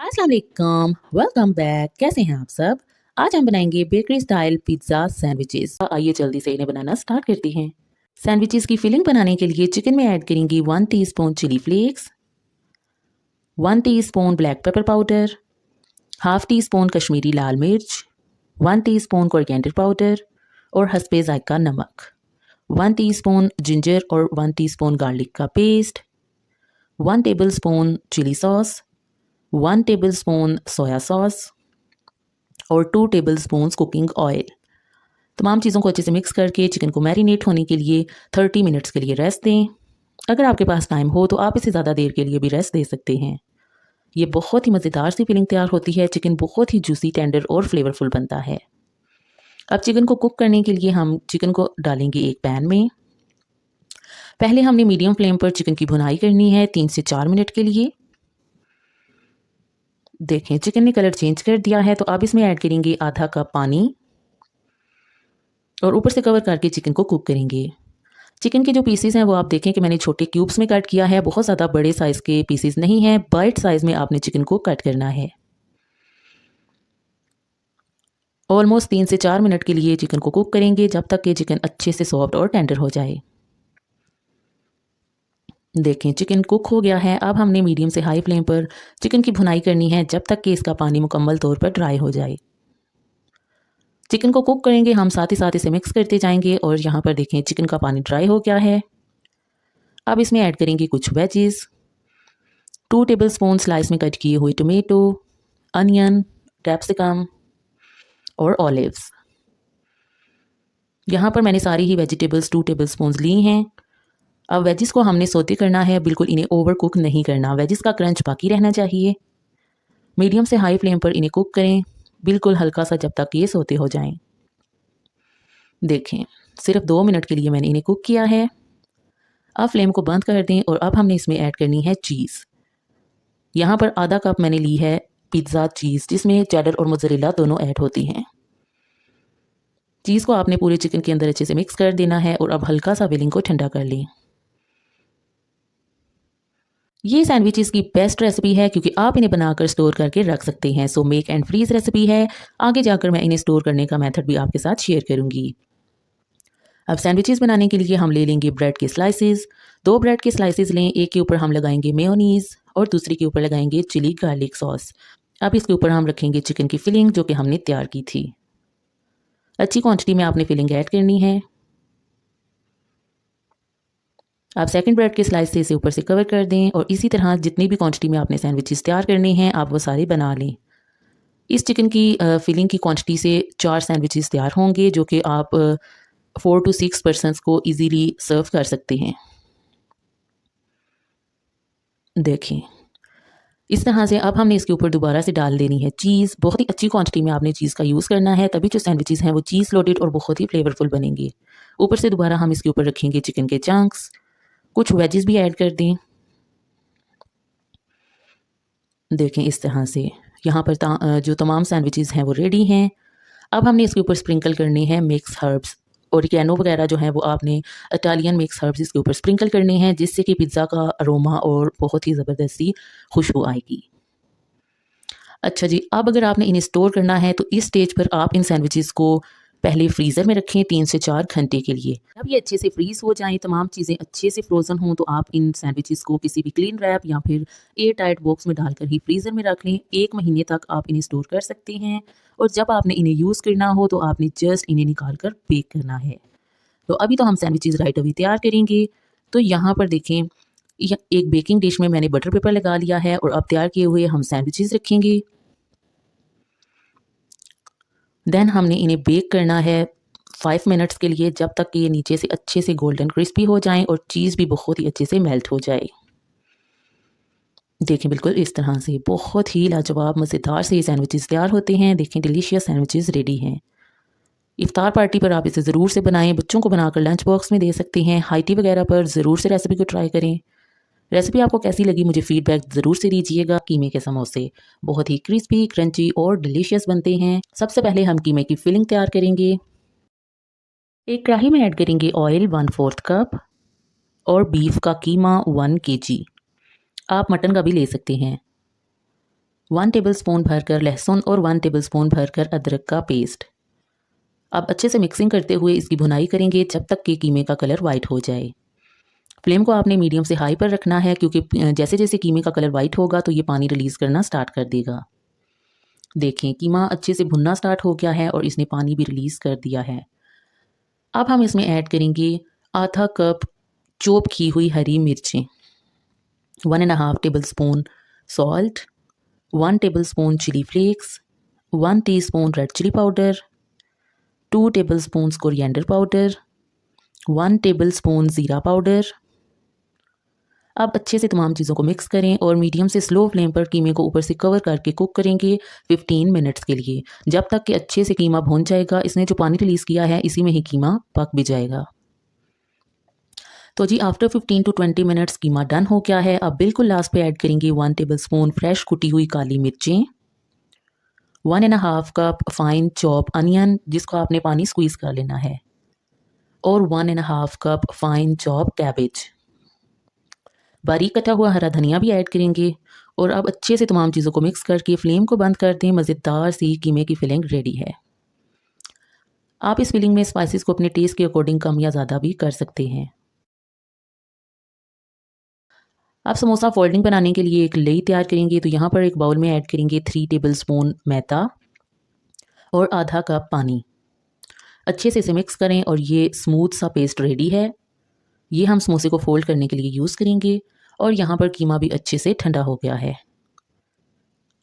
अस्सलाम वालेकुम, welcome back. कैसे हैं आप सब? आज हम बनाएंगे बेकरी स्टाइल पिज्ज़ा सैंडविचेस। आइए जल्दी से इन्हें बनाना स्टार्ट करते हैं। सैंडविचेस की फिलिंग बनाने के लिए चिकन में ऐड करेंगे 1 teaspoon chilli flakes, 1 teaspoon black pepper powder, half teaspoon Kashmiri लाल मिर्च, 1 टीस्पून कोरिएंडर पाउडर और हस्बे जायका नमक, 1 टीस्पून जिंजर और 1 टीस्पून गार्लिक का paste, 1 tablespoon chilli sauce, 1 tablespoon soya sauce और 2 टेबलस्पून कुकिंग ऑयल। तमाम चीज़ों को अच्छे से मिक्स करके चिकन को मैरिनेट होने के लिए 30 मिनट्स के लिए रेस्ट दें। अगर आपके पास टाइम हो तो आप इसे ज़्यादा देर के लिए भी रेस्ट दे सकते हैं। ये बहुत ही मज़ेदार सी फिलिंग तैयार होती है। चिकन बहुत ही जूसी, टेंडर और फ्लेवरफुल बनता है। अब चिकन को कुक करने के लिए हम चिकन को डालेंगे एक पैन में। पहले हमने मीडियम फ्लेम पर चिकन की भुनाई करनी है 3 से 4 मिनट के लिए। देखें चिकन ने कलर चेंज कर दिया है, तो अब इसमें ऐड करेंगे आधा कप पानी और ऊपर से कवर करके चिकन को कुक करेंगे। चिकन के जो पीसेस हैं वो आप देखें कि मैंने छोटे क्यूब्स में कट किया है। बहुत ज़्यादा बड़े साइज़ के पीसेस नहीं हैं, बाइट साइज़ में आपने चिकन को कट करना है। ऑलमोस्ट 3 से 4 मिनट के लिए चिकन को कुक करेंगे जब तक कि चिकन अच्छे से सॉफ्ट और टेंडर हो जाए। देखें चिकन कुक हो गया है। अब हमने मीडियम से हाई फ्लेम पर चिकन की भुनाई करनी है जब तक कि इसका पानी मुकम्मल तौर पर ड्राई हो जाए। चिकन को कुक करेंगे हम, साथ ही साथ इसे मिक्स करते जाएंगे और यहाँ पर देखें चिकन का पानी ड्राई हो गया है। अब इसमें ऐड करेंगे कुछ वेजीज, 2 टेबलस्पून स्लाइस में कट किए हुए टोमेटो, अनियन, कैप्सिकम और ऑलिव्स। यहाँ पर मैंने सारी ही वेजिटेबल्स 2 टेबलस्पून ली हैं। अब वेजिस को हमने सोते करना है, बिल्कुल इन्हें ओवर कुक नहीं करना। वेजिस का क्रंच बाकी रहना चाहिए। मीडियम से हाई फ्लेम पर इन्हें कुक करें, बिल्कुल हल्का सा, जब तक ये सोते हो जाएं। देखें सिर्फ 2 मिनट के लिए मैंने इन्हें कुक किया है। अब फ्लेम को बंद कर दें और अब हमने इसमें ऐड करनी है चीज़। यहाँ पर आधा कप मैंने ली है पिज़्ज़ा चीज़, जिसमें चेडर और मोज़रेला दोनों ऐड होती हैं। चीज़ को आपने पूरे चिकन के अंदर अच्छे से मिक्स कर देना है और अब हल्का सा फिलिंग को ठंडा कर लें। ये सैंडविचेस की बेस्ट रेसिपी है क्योंकि आप इन्हें बनाकर स्टोर करके रख सकते हैं। So make and freeze recipe है। आगे जाकर मैं इन्हें स्टोर करने का मेथड भी आपके साथ शेयर करूंगी। अब सैंडविचेस बनाने के लिए हम ले लेंगे ब्रेड के स्लाइसेस। 2 ब्रेड के स्लाइसेस लें। एक के ऊपर हम लगाएंगे मेयोनीज और दूसरे के ऊपर लगाएंगे चिली गार्लिक सॉस। अब इसके ऊपर हम रखेंगे चिकन की फिलिंग जो कि हमने तैयार की थी। अच्छी क्वांटिटी में आपने फिलिंग ऐड करनी है। आप सेकंड ब्रेड के स्लाइस से इसे ऊपर से कवर कर दें और इसी तरह जितनी भी क्वांटिटी में आपने सैंडविचेस तैयार करने हैं आप वो सारे बना लें। इस चिकन की फिलिंग की क्वांटिटी से 4 सैंडविचेस तैयार होंगे जो कि आप 4 to 6 पर्सन्स को इजीली सर्व कर सकते हैं। देखें इस तरह से अब हमने इसके ऊपर दोबारा से डाल देनी है चीज़। बहुत ही अच्छी क्वांटिटी में आपने चीज़ का यूज़ करना है, तभी जो सैंडविचेस हैं वो चीज़ लोडेड और बहुत ही फ्लेवरफुल बनेंगे। ऊपर से दोबारा हम इसके ऊपर रखेंगे चिकन के चंक्स। कुछ वेजेस भी ऐड कर दें। देखें इस तरह से यहाँ पर जो तमाम सैंडविचेस हैं वो रेडी हैं। अब हमने इसके ऊपर स्प्रिंकल करने हैं मिक्स हर्ब्स। ओरिगैनो वगैरह जो है वो आपने इटालियन मिक्स हर्ब्स इसके ऊपर स्प्रिंकल करने हैं, जिससे कि पिज़्ज़ा का अरोमा और बहुत ही ज़बरदस्त सी खुशबू आएगी। अच्छा जी, अब अगर आपने इन्हें स्टोर करना है तो इस स्टेज पर आप इन सैंडविचेस को पहले फ्रीज़र में रखें 3 से 4 घंटे के लिए। जब ये अच्छे से फ्रीज़ हो जाएं, तमाम चीज़ें अच्छे से फ्रोज़न हों, तो आप इन सैंडविचेस को किसी भी क्लीन रैप या फिर एयर टाइट बॉक्स में डालकर ही फ्रीज़र में रख लें। 1 महीने तक आप इन्हें स्टोर कर सकते हैं और जब आपने इन्हें यूज़ करना हो तो आपने जस्ट इन्हें निकाल कर बेक करना है। तो अभी तो हम सैंडविचेस राइट अभी तैयार करेंगे। तो यहाँ पर देखें एक बेकिंग डिश में मैंने बटर पेपर लगा लिया है और अब तैयार किए हुए हम सैंडविचेस रखेंगे। देन हमने इन्हें बेक करना है 5 मिनट्स के लिए, जब तक कि ये नीचे से अच्छे से गोल्डन क्रिस्पी हो जाएं और चीज़ भी बहुत ही अच्छे से मेल्ट हो जाए। देखें बिल्कुल इस तरह से बहुत ही लाजवाब मज़ेदार से ये सैंडविचेस तैयार होते हैं। देखें डिलीशियस सैंडविचेस रेडी हैं। इफ्तार पार्टी पर आप इसे ज़रूर से बनाएं। बच्चों को बनाकर लंच बॉक्स में दे सकते हैं। हाई टी वगैरह पर ज़रूर से रेसिपी को ट्राई करें। रेसिपी आपको कैसी लगी मुझे फीडबैक ज़रूर से दीजिएगा। कीमे के समोसे बहुत ही क्रिस्पी, क्रंची और डिलीशियस बनते हैं। सबसे पहले हम कीमे की फिलिंग तैयार करेंगे। एक कढ़ाई में ऐड करेंगे ऑयल 1/4 कप और बीफ का कीमा 1 kg। आप मटन का भी ले सकते हैं। 1 टेबलस्पून भरकर लहसुन और 1 टेबलस्पून भरकर अदरक का पेस्ट। अब अच्छे से मिक्सिंग करते हुए इसकी भुनाई करेंगे जब तक कि कीमे का कलर वाइट हो जाए। फ्लेम को आपने मीडियम से हाई पर रखना है क्योंकि जैसे जैसे कीमे का कलर वाइट होगा तो ये पानी रिलीज़ करना स्टार्ट कर देगा। देखें कीमा अच्छे से भुनना स्टार्ट हो गया है और इसने पानी भी रिलीज़ कर दिया है। अब हम इसमें ऐड करेंगे आधा कप चॉप की हुई हरी मिर्चें, 1.5 tablespoon salt, 1 tablespoon chilli flakes, 1 teaspoon red chilli powder, 2 tablespoon coriander powder, 1 tablespoon ज़ीरा पाउडर। अब अच्छे से तमाम चीज़ों को मिक्स करें और मीडियम से स्लो फ्लेम पर कीमे को ऊपर से कवर करके कुक करेंगे 15 मिनट्स के लिए, जब तक कि अच्छे से कीमा भून जाएगा। इसने जो पानी रिलीज़ किया है इसी में ही कीमा पक भी जाएगा। तो जी after 15 to 20 minutes keema done हो गया है। अब बिल्कुल लास्ट पे ऐड करेंगे 1 टेबलस्पून फ्रेश कुटी हुई काली मिर्चें, 1.5 कप फाइन चॉप अनियन जिसको आपने पानी स्क्वीज़ कर लेना है, और 1.5 कप फाइन चॉप कैबेज। बारीक कटा हुआ हरा धनिया भी ऐड करेंगे और अब अच्छे से तमाम चीज़ों को मिक्स करके फ्लेम को बंद कर दें। मज़ेदार सी कीमे की फिलिंग रेडी है। आप इस फिलिंग में स्पाइसेस को अपने टेस्ट के अकॉर्डिंग कम या ज़्यादा भी कर सकते हैं। आप समोसा फोल्डिंग बनाने के लिए एक लेई तैयार करेंगे तो यहाँ पर एक बाउल में ऐड करेंगे 3 टेबलस्पून मैदा और आधा कप पानी। अच्छे से इसे मिक्स करें और ये स्मूथ सा पेस्ट रेडी है। ये हम समोसे को फोल्ड करने के लिए यूज़ करेंगे और यहाँ पर कीमा भी अच्छे से ठंडा हो गया है।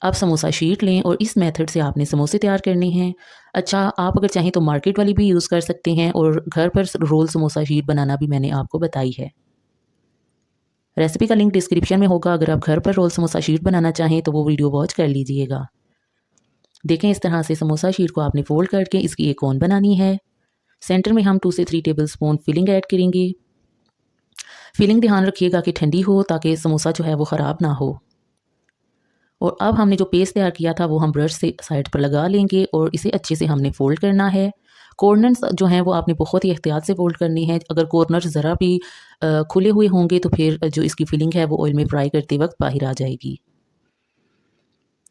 अब समोसा शीट लें और इस मेथड से आपने समोसे तैयार करने हैं। अच्छा, आप अगर चाहें तो मार्केट वाली भी यूज़ कर सकते हैं और घर पर रोल समोसा शीट बनाना भी मैंने आपको बताई है। रेसिपी का लिंक डिस्क्रिप्शन में होगा। अगर आप घर पर रोल समोसा शीट बनाना चाहें तो वो वीडियो वॉच कर लीजिएगा। देखें इस तरह से समोसा शीट को आपने फोल्ड करके इसकी एक कोन बनानी है। सेंटर में हम 2 से 3 टेबलस्पून फिलिंग ऐड करेंगे। फिलिंग ध्यान रखिएगा कि ठंडी हो ताकि समोसा जो है वो ख़राब ना हो। और अब हमने जो पेस्ट तैयार किया था वो हम ब्रश से साइड पर लगा लेंगे और इसे अच्छे से हमने फोल्ड करना है। कॉर्नर्स जो हैं वो आपने बहुत ही एहतियात से फोल्ड करनी है। अगर कॉर्नर्स ज़रा भी खुले हुए होंगे तो फिर जो इसकी फिलिंग है वो ऑयल में फ्राई करते वक्त बाहर आ जाएगी।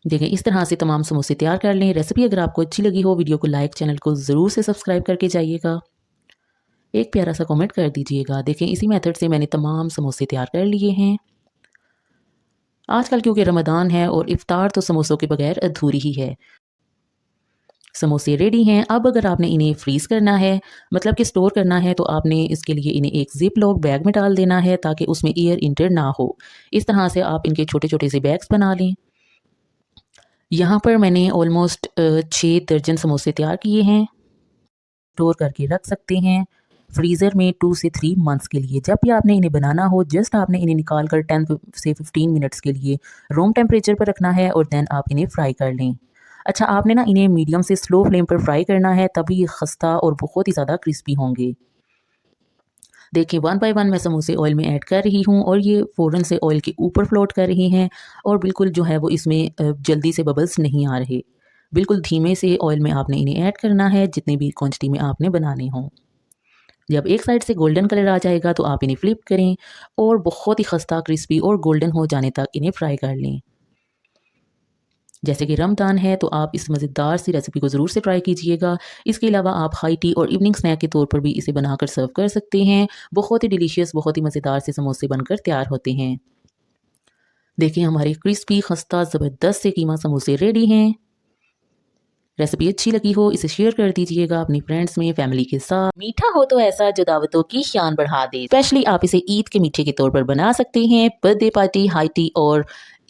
देखें इस तरह से तमाम समोसे तैयार कर लें। रेसिपी अगर आपको अच्छी लगी हो वीडियो को लाइक, चैनल को ज़रूर से सब्सक्राइब करके जाइएगा। एक प्यारा सा कमेंट कर दीजिएगा। देखें इसी मेथड से मैंने तमाम समोसे तैयार कर लिए हैं। आजकल क्योंकि रमज़ान है और इफ्तार तो समोसों के बगैर अधूरी ही है। समोसे रेडी हैं। अब अगर आपने इन्हें फ्रीज़ करना है, मतलब कि स्टोर करना है, तो आपने इसके लिए इन्हें एक जिप लॉक बैग में डाल देना है ताकि उसमें एयर इंटर ना हो। इस तरह से आप इनके छोटे छोटे से बैग्स बना लें। यहाँ पर मैंने ऑलमोस्ट 6 दर्जन समोसे तैयार किए हैं। स्टोर करके रख सकते हैं फ्रीज़र में 2 से 3 मंथ्स के लिए। जब भी आपने इन्हें बनाना हो जस्ट आपने इन्हें निकाल कर 10 से 15 मिनट्स के लिए रूम टेम्परेचर पर रखना है और देन आप इन्हें फ्राई कर लें। अच्छा, आपने ना इन्हें मीडियम से स्लो फ्लेम पर फ्राई करना है, तभी ये खस्ता और बहुत ही ज़्यादा क्रिस्पी होंगे। देखिए 1 बाय 1 मैं समोसे ऑयल में ऐड कर रही हूँ और ये फ़ौरन से ऑयल के ऊपर फ्लोट कर रही हैं और बिल्कुल जो है वो इसमें जल्दी से बबल्स नहीं आ रहे। बिल्कुल धीमे से ऑयल में आपने इन्हें ऐड करना है जितनी भी क्वांटिटी में आपने बनाने हों। जब एक साइड से गोल्डन कलर आ जाएगा तो आप इन्हें फ्लिप करें और बहुत ही खस्ता क्रिस्पी और गोल्डन हो जाने तक इन्हें फ्राई कर लें। जैसे कि रमज़ान है तो आप इस मज़ेदार सी रेसिपी को ज़रूर से ट्राई कीजिएगा। इसके अलावा आप हाई टी और इवनिंग स्नैक के तौर पर भी इसे बनाकर सर्व कर सकते हैं। बहुत ही डिलीशियस, बहुत ही मज़ेदार से समोसे बनकर तैयार होते हैं। देखिए हमारे क्रिस्पी खस्ता ज़बरदस्त से कीमा समोसे रेडी हैं। रेसिपी अच्छी लगी हो इसे शेयर कर दीजिएगा अपनी फ्रेंड्स में, फैमिली के साथ। मीठा हो तो ऐसा जो दावतों की शान बढ़ा दे। स्पेशली आप इसे ईद के मीठे के तौर पर बना सकते हैं। बर्थडे पार्टी, हाई टी और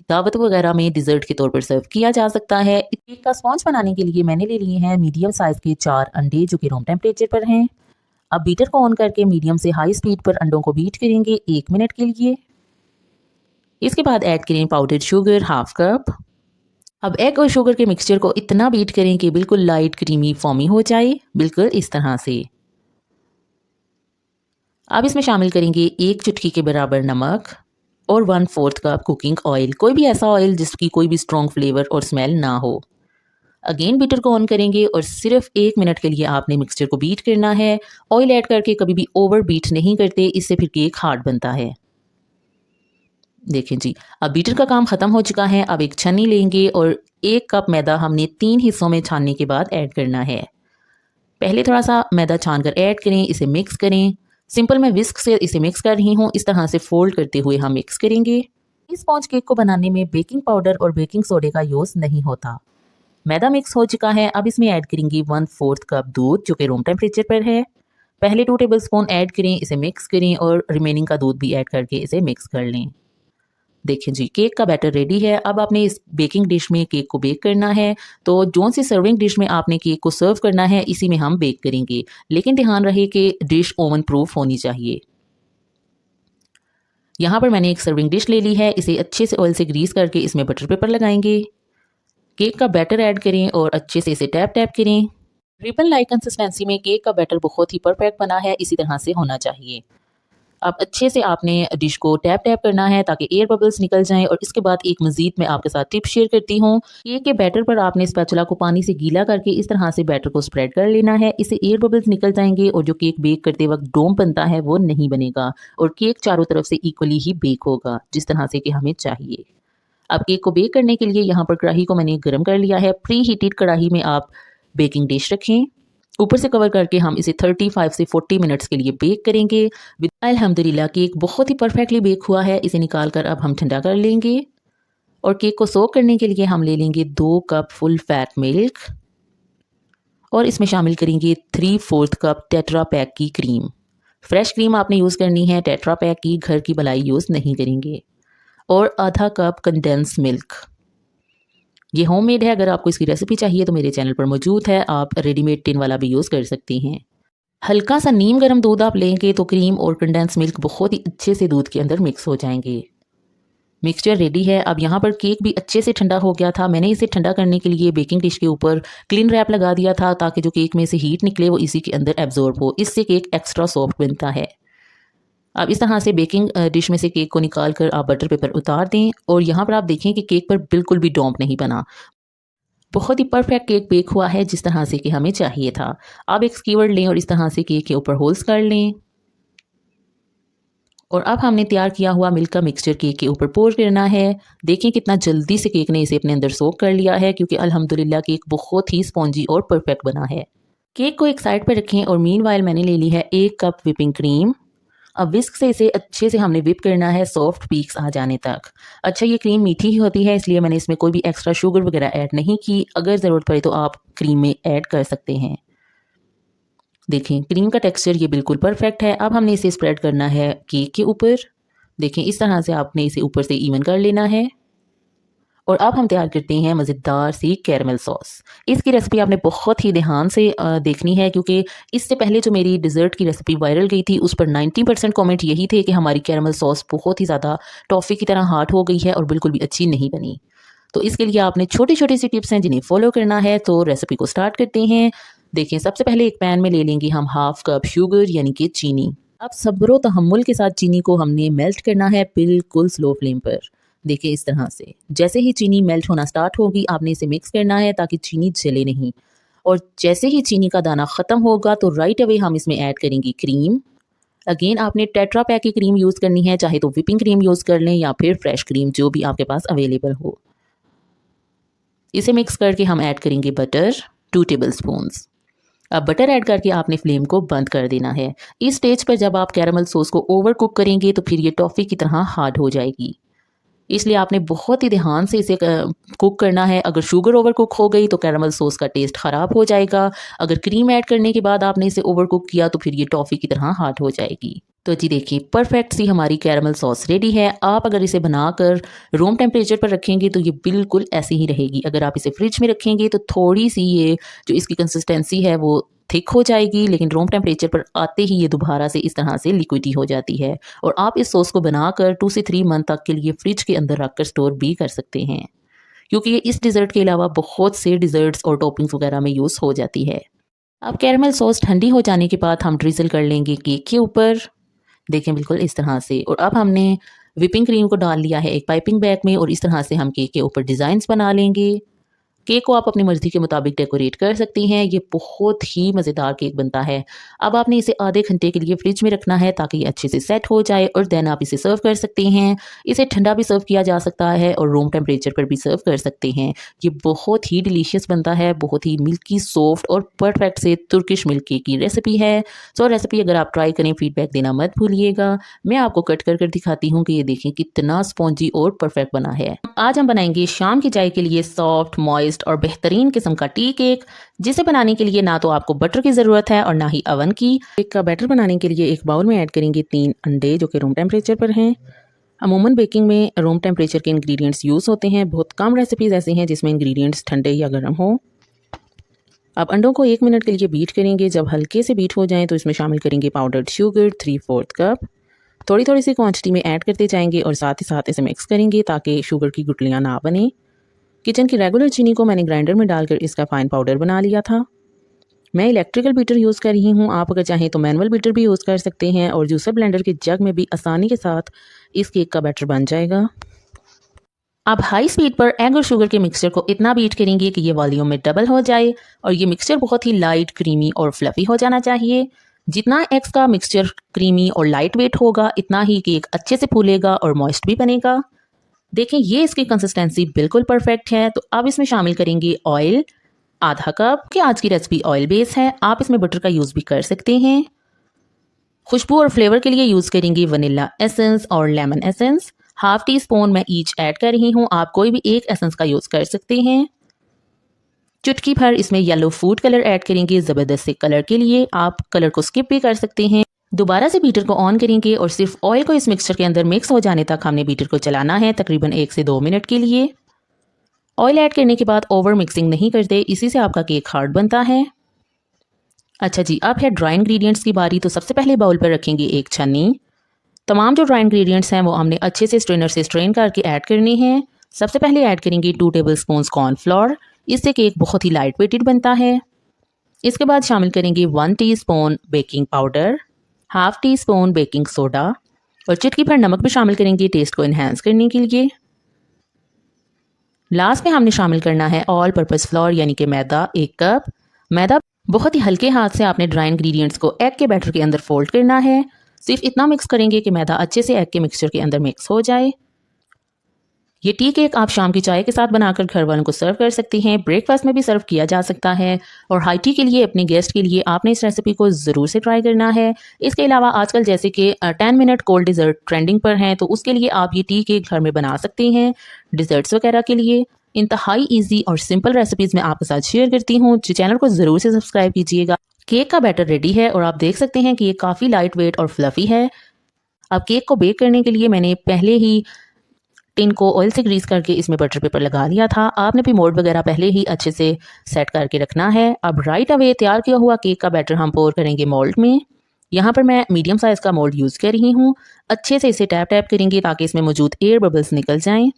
दावत वगैरह में डिज़र्ट के तौर पर सर्व किया जा सकता है। केक का स्पॉन्ज बनाने के लिए मैंने ले लिए हैं मीडियम साइज़ के 4 अंडे जो कि रूम टेम्परेचर पर हैं। अब बीटर को ऑन करके मीडियम से हाई स्पीड पर अंडों को बीट करेंगे 1 मिनट के लिए। इसके बाद ऐड करें पाउडर्ड शुगर 1/2 कप। अब एग और शुगर के मिक्सचर को इतना बीट करें कि बिल्कुल लाइट क्रीमी फॉर्मी हो जाए, बिल्कुल इस तरह से। अब इसमें शामिल करेंगे 1 चुटकी के बराबर नमक और 1/4 कप कुकिंग ऑयल। कोई भी ऐसा ऑयल जिसकी कोई भी स्ट्रॉन्ग फ्लेवर और स्मेल ना हो। अगेन बीटर को ऑन करेंगे और सिर्फ 1 मिनट के लिए आपने मिक्सचर को बीट करना है। ऑयल ऐड करके कभी भी ओवर बीट नहीं करते, इससे फिर केक हार्ड बनता है। देखें जी, अब बीटर का काम ख़त्म हो चुका है। अब एक छन्नी लेंगे और 1 कप मैदा हमने 3 हिस्सों में छानने के बाद ऐड करना है। पहले थोड़ा सा मैदा छान कर ऐड करें, इसे मिक्स करें। सिंपल मैं विस्क से इसे मिक्स कर रही हूँ, इस तरह से फोल्ड करते हुए हम मिक्स करेंगे। इस स्पॉन्ज केक को बनाने में बेकिंग पाउडर और बेकिंग सोडे का यूज़ नहीं होता। मैदा मिक्स हो चुका है, अब इसमें ऐड करेंगे 1/4 कप दूध जो कि रूम टेम्परेचर पर है। पहले 2 टेबलस्पून ऐड करें, इसे मिक्स करें और रिमेनिंग का दूध भी ऐड करके इसे मिक्स कर लें। देखें जी, केक का बैटर रेडी है। अब आपने इस बेकिंग डिश में केक को बेक करना है। तो जो सी सर्विंग डिश में आपने केक को सर्व करना है, इसी में हम बेक करेंगे, लेकिन ध्यान रहे कि डिश ओवन प्रूफ होनी चाहिए। यहाँ पर मैंने एक सर्विंग डिश ले ली है, इसे अच्छे से ऑयल से ग्रीस करके इसमें बटर पेपर लगाएंगे। केक का बैटर ऐड करें और अच्छे से इसे टैप टैप करें। रिबन लाइक कंसिस्टेंसी में केक का बैटर बहुत ही परफेक्ट बना है, इसी तरह से होना चाहिए। अब अच्छे से आपने डिश को टैप टैप करना है ताकि एयर बबल्स निकल जाएं। और इसके बाद एक मजीद मैं आपके साथ टिप शेयर करती हूँ। केक के बैटर पर आपने स्पैचुला को पानी से गीला करके इस तरह से बैटर को स्प्रेड कर लेना है। इससे एयर बबल्स निकल जाएंगे और जो केक बेक करते वक्त डोम बनता है वो नहीं बनेगा और केक चारों तरफ से इक्वली ही बेक होगा, जिस तरह से कि हमें चाहिए। अब केक को बेक करने के लिए यहाँ पर कढ़ाई को मैंने गर्म कर लिया है। प्री हीटेड कढ़ाई में आप बेकिंग डिश रखें, ऊपर से कवर करके हम इसे 35 से 40 मिनट्स के लिए बेक करेंगे। अल्हम्दुलिल्लाह केक बहुत ही परफेक्टली बेक हुआ है। इसे निकाल कर अब हम ठंडा कर लेंगे और केक को सोक करने के लिए हम ले लेंगे 2 कप फुल फैट मिल्क और इसमें शामिल करेंगे 3/4 कप टेट्रा पैक की क्रीम। फ्रेश क्रीम आपने यूज़ करनी है, टेट्रा पैक की घर की मलाई यूज़ नहीं करेंगे। और आधा कप कंडेंस मिल्क, ये होममेड है। अगर आपको इसकी रेसिपी चाहिए तो मेरे चैनल पर मौजूद है, आप रेडीमेड टिन वाला भी यूज़ कर सकती हैं। हल्का सा नीम गर्म दूध आप लेंगे तो क्रीम और कंडेंस मिल्क बहुत ही अच्छे से दूध के अंदर मिक्स हो जाएंगे। मिक्सचर रेडी है। अब यहाँ पर केक भी अच्छे से ठंडा हो गया था। मैंने इसे ठंडा करने के लिए बेकिंग डिश के ऊपर क्लीन रैप लगा दिया था ताकि जो केक में से हीट निकले वो इसी के अंदर एब्जॉर्ब हो। इससे केक एक्स्ट्रा सॉफ्ट बनता है। अब इस तरह से बेकिंग डिश में से केक को निकाल कर आप बटर पेपर उतार दें और यहाँ पर आप देखें कि केक पर बिल्कुल भी डोंप नहीं बना। बहुत ही परफेक्ट केक बेक हुआ है जिस तरह से कि हमें चाहिए था। आप एक स्कीवर लें और इस तरह से केक के ऊपर होल्स कर लें और अब हमने तैयार किया हुआ मिल्क का मिक्सचर केक के ऊपर पोर करना है। देखें कितना जल्दी से केक ने इसे अपने अंदर सोक कर लिया है, क्योंकि अल्हम्दुलिल्लाह केक बहुत ही स्पॉन्जी और परफेक्ट बना है। केक को एक साइड पर रखें और मीनवाइल मैंने ले ली है 1 कप विपिंग क्रीम। अब विस्क से इसे अच्छे से हमने विप करना है सॉफ्ट पीक्स आ जाने तक। अच्छा, ये क्रीम मीठी ही होती है इसलिए मैंने इसमें कोई भी एक्स्ट्रा शुगर वगैरह ऐड नहीं की। अगर ज़रूरत पड़े तो आप क्रीम में ऐड कर सकते हैं। देखें क्रीम का टेक्सचर ये बिल्कुल परफेक्ट है। अब हमने इसे स्प्रेड करना है केक के ऊपर। देखें इस तरह से आपने इसे ऊपर से इवन कर लेना है। और अब हम तैयार करते हैं मज़ेदार सी कैरमल सॉस। इसकी रेसिपी आपने बहुत ही ध्यान से देखनी है, क्योंकि इससे पहले जो मेरी डिज़र्ट की रेसिपी वायरल गई थी उस पर 90% कमेंट यही थे कि हमारी कैरमल सॉस बहुत ही ज़्यादा टॉफ़ी की तरह हार्ड हो गई है और बिल्कुल भी अच्छी नहीं बनी। तो इसके लिए आपने छोटी छोटी सी टिप्स हैं जिन्हें फॉलो करना है। तो रेसिपी को स्टार्ट करते हैं। देखें सबसे पहले एक पैन में ले लेंगे हम 1/2 कप शुगर यानी कि चीनी। अब सब्र तहम्मुल के साथ चीनी को हमने मेल्ट करना है बिल्कुल स्लो फ्लेम पर। देखिए इस तरह से जैसे ही चीनी मेल्ट होना स्टार्ट होगी आपने इसे मिक्स करना है ताकि चीनी जले नहीं। और जैसे ही चीनी का दाना ख़त्म होगा तो राइट अवे हम इसमें ऐड करेंगे क्रीम। अगेन आपने टेट्रा पैक की क्रीम यूज़ करनी है, चाहे तो विपिंग क्रीम यूज़ कर लें या फिर फ्रेश क्रीम, जो भी आपके पास अवेलेबल हो। इसे मिक्स करके हम ऐड करेंगे बटर 2 टेबलस्पून्स। अब बटर ऐड करके आपने फ्लेम को बंद कर देना है। इस स्टेज पर जब आप कैरमल सॉस को ओवर कुक करेंगे तो फिर ये टॉफ़ी की तरह हार्ड हो जाएगी, इसलिए आपने बहुत ही ध्यान से इसे कुक करना है। अगर शुगर ओवर कुक हो गई तो कैरमल सॉस का टेस्ट ख़राब हो जाएगा। अगर क्रीम ऐड करने के बाद आपने इसे ओवर कुक किया तो फिर ये टॉफ़ी की तरह हार्ड हो जाएगी। तो जी देखिए परफेक्ट सी हमारी कैरमल सॉस रेडी है। आप अगर इसे बनाकर रूम टेम्परेचर पर रखेंगे तो ये बिल्कुल ऐसी ही रहेगी। अगर आप इसे फ्रिज में रखेंगे तो थोड़ी सी ये जो इसकी कंसिस्टेंसी है वो थिक हो जाएगी, लेकिन रूम टेम्परेचर पर आते ही ये दोबारा से इस तरह से लिक्विडी हो जाती है। और आप इस सॉस को बनाकर 2 से 3 मंथ तक के लिए फ्रिज के अंदर रखकर स्टोर भी कर सकते हैं, क्योंकि ये इस डिज़र्ट के अलावा बहुत से डिज़र्ट्स और टॉपिंग्स वगैरह में यूज़ हो जाती है। अब कैरमल सॉस ठंडी हो जाने के बाद हम ड्रिजल कर लेंगे केक के ऊपर। देखें बिल्कुल इस तरह से। और अब हमने विपिंग क्रीम को डाल लिया है एक पाइपिंग बैग में और इस तरह से हम केक के ऊपर डिज़ाइंस बना लेंगे। केक को आप अपनी मर्जी के मुताबिक डेकोरेट कर सकती हैं। ये बहुत ही मज़ेदार केक बनता है। अब आपने इसे आधे घंटे के लिए फ्रिज में रखना है ताकि ये अच्छे से सेट हो जाए और देन आप इसे सर्व कर सकते हैं। इसे ठंडा भी सर्व किया जा सकता है और रूम टेम्परेचर पर भी सर्व कर सकते हैं। ये बहुत ही डिलीशियस बनता है, बहुत ही मिल्की, सॉफ्ट और परफेक्ट से तुर्किश मिल्क केक की रेसिपी है। सो रेसिपी अगर आप ट्राई करें, फीडबैक देना मत भूलिएगा। मैं आपको कट कर दिखाती हूँ कि ये देखें कितना स्पॉन्जी और परफेक्ट बना है। आज हम बनाएंगे शाम की चाय के लिए सॉफ्ट, मॉइस्ट और बेहतरीन किस्म का टी केक, जिसे बनाने के लिए ना तो आपको बटर की ज़रूरत है और ना ही अवन की। केक का बैटर बनाने के लिए एक बाउल में ऐड करेंगे 3 अंडे जो कि रूम टेम्परेचर पर हैं। अमूमन बेकिंग में रूम टेम्परेचर के इंग्रेडिएंट्स यूज़ होते हैं। बहुत कम रेसिपीज़ ऐसी हैं जिसमें इंग्रेडिएंट्स ठंडे या गर्म हो। अब अंडों को 1 मिनट के लिए बीट करेंगे। जब हल्के से बीट हो जाएं तो इसमें शामिल करेंगे पाउडर्ड शुगर 3/4 कप। थोड़ी थोड़ी सी क्वांटिटी में ऐड करते जाएंगे और साथ ही साथ इसे मिक्स करेंगे ताकि शुगर की गुठलियाँ ना बने। किचन की रेगुलर चीनी को मैंने ग्राइंडर में डालकर इसका फाइन पाउडर बना लिया था। मैं इलेक्ट्रिकल बीटर यूज़ कर रही हूँ। आप अगर चाहें तो मैनुअल बीटर भी यूज़ कर सकते हैं और जूसर ब्लेंडर के जग में भी आसानी के साथ इस केक का बैटर बन जाएगा। अब हाई स्पीड पर एग और शुगर के मिक्सचर को इतना बीट करेंगे कि ये वॉल्यूम में डबल हो जाए और ये मिक्सचर बहुत ही लाइट, क्रीमी और फ्लफी हो जाना चाहिए। जितना एग्स का मिक्सचर क्रीमी और लाइट वेट होगा, इतना ही केक अच्छे से फूलेगा और मॉइस्ट भी बनेगा। देखें, ये इसकी कंसिस्टेंसी बिल्कुल परफेक्ट है। तो अब इसमें शामिल करेंगे ऑयल आधा कप, कि आज की रेसिपी ऑयल बेस है। आप इसमें बटर का यूज़ भी कर सकते हैं। खुशबू और फ्लेवर के लिए यूज़ करेंगे वनीला एसेंस और lemon essence. Half tea spoon मैं ईच ऐड कर रही हूँ। आप कोई भी एक एसेंस का यूज़ कर सकते हैं। चुटकी भर इसमें येलो फूड कलर ऐड करेंगे ज़बरदस्त से कलर के लिए। आप कलर को स्किप भी कर सकते हैं। दोबारा से बीटर को ऑन करेंगे और सिर्फ ऑयल को इस मिक्सचर के अंदर मिक्स हो जाने तक हमने बीटर को चलाना है, तकरीबन 1 से 2 मिनट के लिए। ऑयल ऐड करने के बाद ओवर मिक्सिंग नहीं करते, इसी से आपका केक हार्ड बनता है। अच्छा जी, अब है ड्राई इंग्रेडिएंट्स की बारी। तो सबसे पहले बाउल पर रखेंगे एक छन्नी। तमाम जो ड्राई इंग्रेडिएंट्स हैं वो हमने अच्छे से स्ट्रेनर से स्ट्रेन करके ऐड करने हैं। सबसे पहले ऐड करेंगे 2 टेबलस्पून कॉर्नफ्लोर। इससे केक बहुत ही लाइट वेटेड बनता है। इसके बाद शामिल करेंगे 1 teaspoon baking powder, half teaspoon baking soda और चुटकी भर नमक भी शामिल करेंगे टेस्ट को इन्हेंस करने के लिए। लास्ट में हमने शामिल करना है ऑल पर्पस फ्लोर यानी कि मैदा 1 कप। मैदा बहुत ही हल्के हाथ से आपने ड्राई इंग्रेडिएंट्स को एग के बैटर के अंदर फोल्ड करना है। सिर्फ इतना मिक्स करेंगे कि मैदा अच्छे से एग के मिक्सचर के अंदर मिक्स हो जाए। ये टी केक आप शाम की चाय के साथ बनाकर घर वालों को सर्व कर सकते हैं। ब्रेकफास्ट में भी सर्व किया जा सकता है। और हाई टी के लिए, अपने गेस्ट के लिए आपने इस रेसिपी को ज़रूर से ट्राई करना है। इसके अलावा आजकल जैसे कि 10 मिनट कोल्ड डिज़र्ट ट्रेंडिंग पर हैं, तो उसके लिए आप ये टी केक घर में बना सकते हैं। डिज़र्ट्स वगैरह के लिए इंतहाई ईजी और सिंपल रेसिपीज़ मैं आपके साथ शेयर करती हूँ। चैनल को ज़रूर से सब्सक्राइब कीजिएगा। केक का बैटर रेडी है और आप देख सकते हैं कि ये काफ़ी लाइट वेट और फ्लफ़ी है। अब केक को बेक करने के लिए मैंने पहले ही टिन को ऑयल से ग्रीस करके इसमें बटर पेपर लगा लिया था। आपने भी मोल्ड वगैरह पहले ही अच्छे से सेट करके रखना है। अब राइट अवे तैयार किया हुआ केक का बैटर हम पोर करेंगे मोल्ड में। यहाँ पर मैं मीडियम साइज़ का मोल्ड यूज़ कर रही हूँ। अच्छे से इसे टैप टैप करेंगे ताकि इसमें मौजूद एयर बबल्स निकल जाएँ।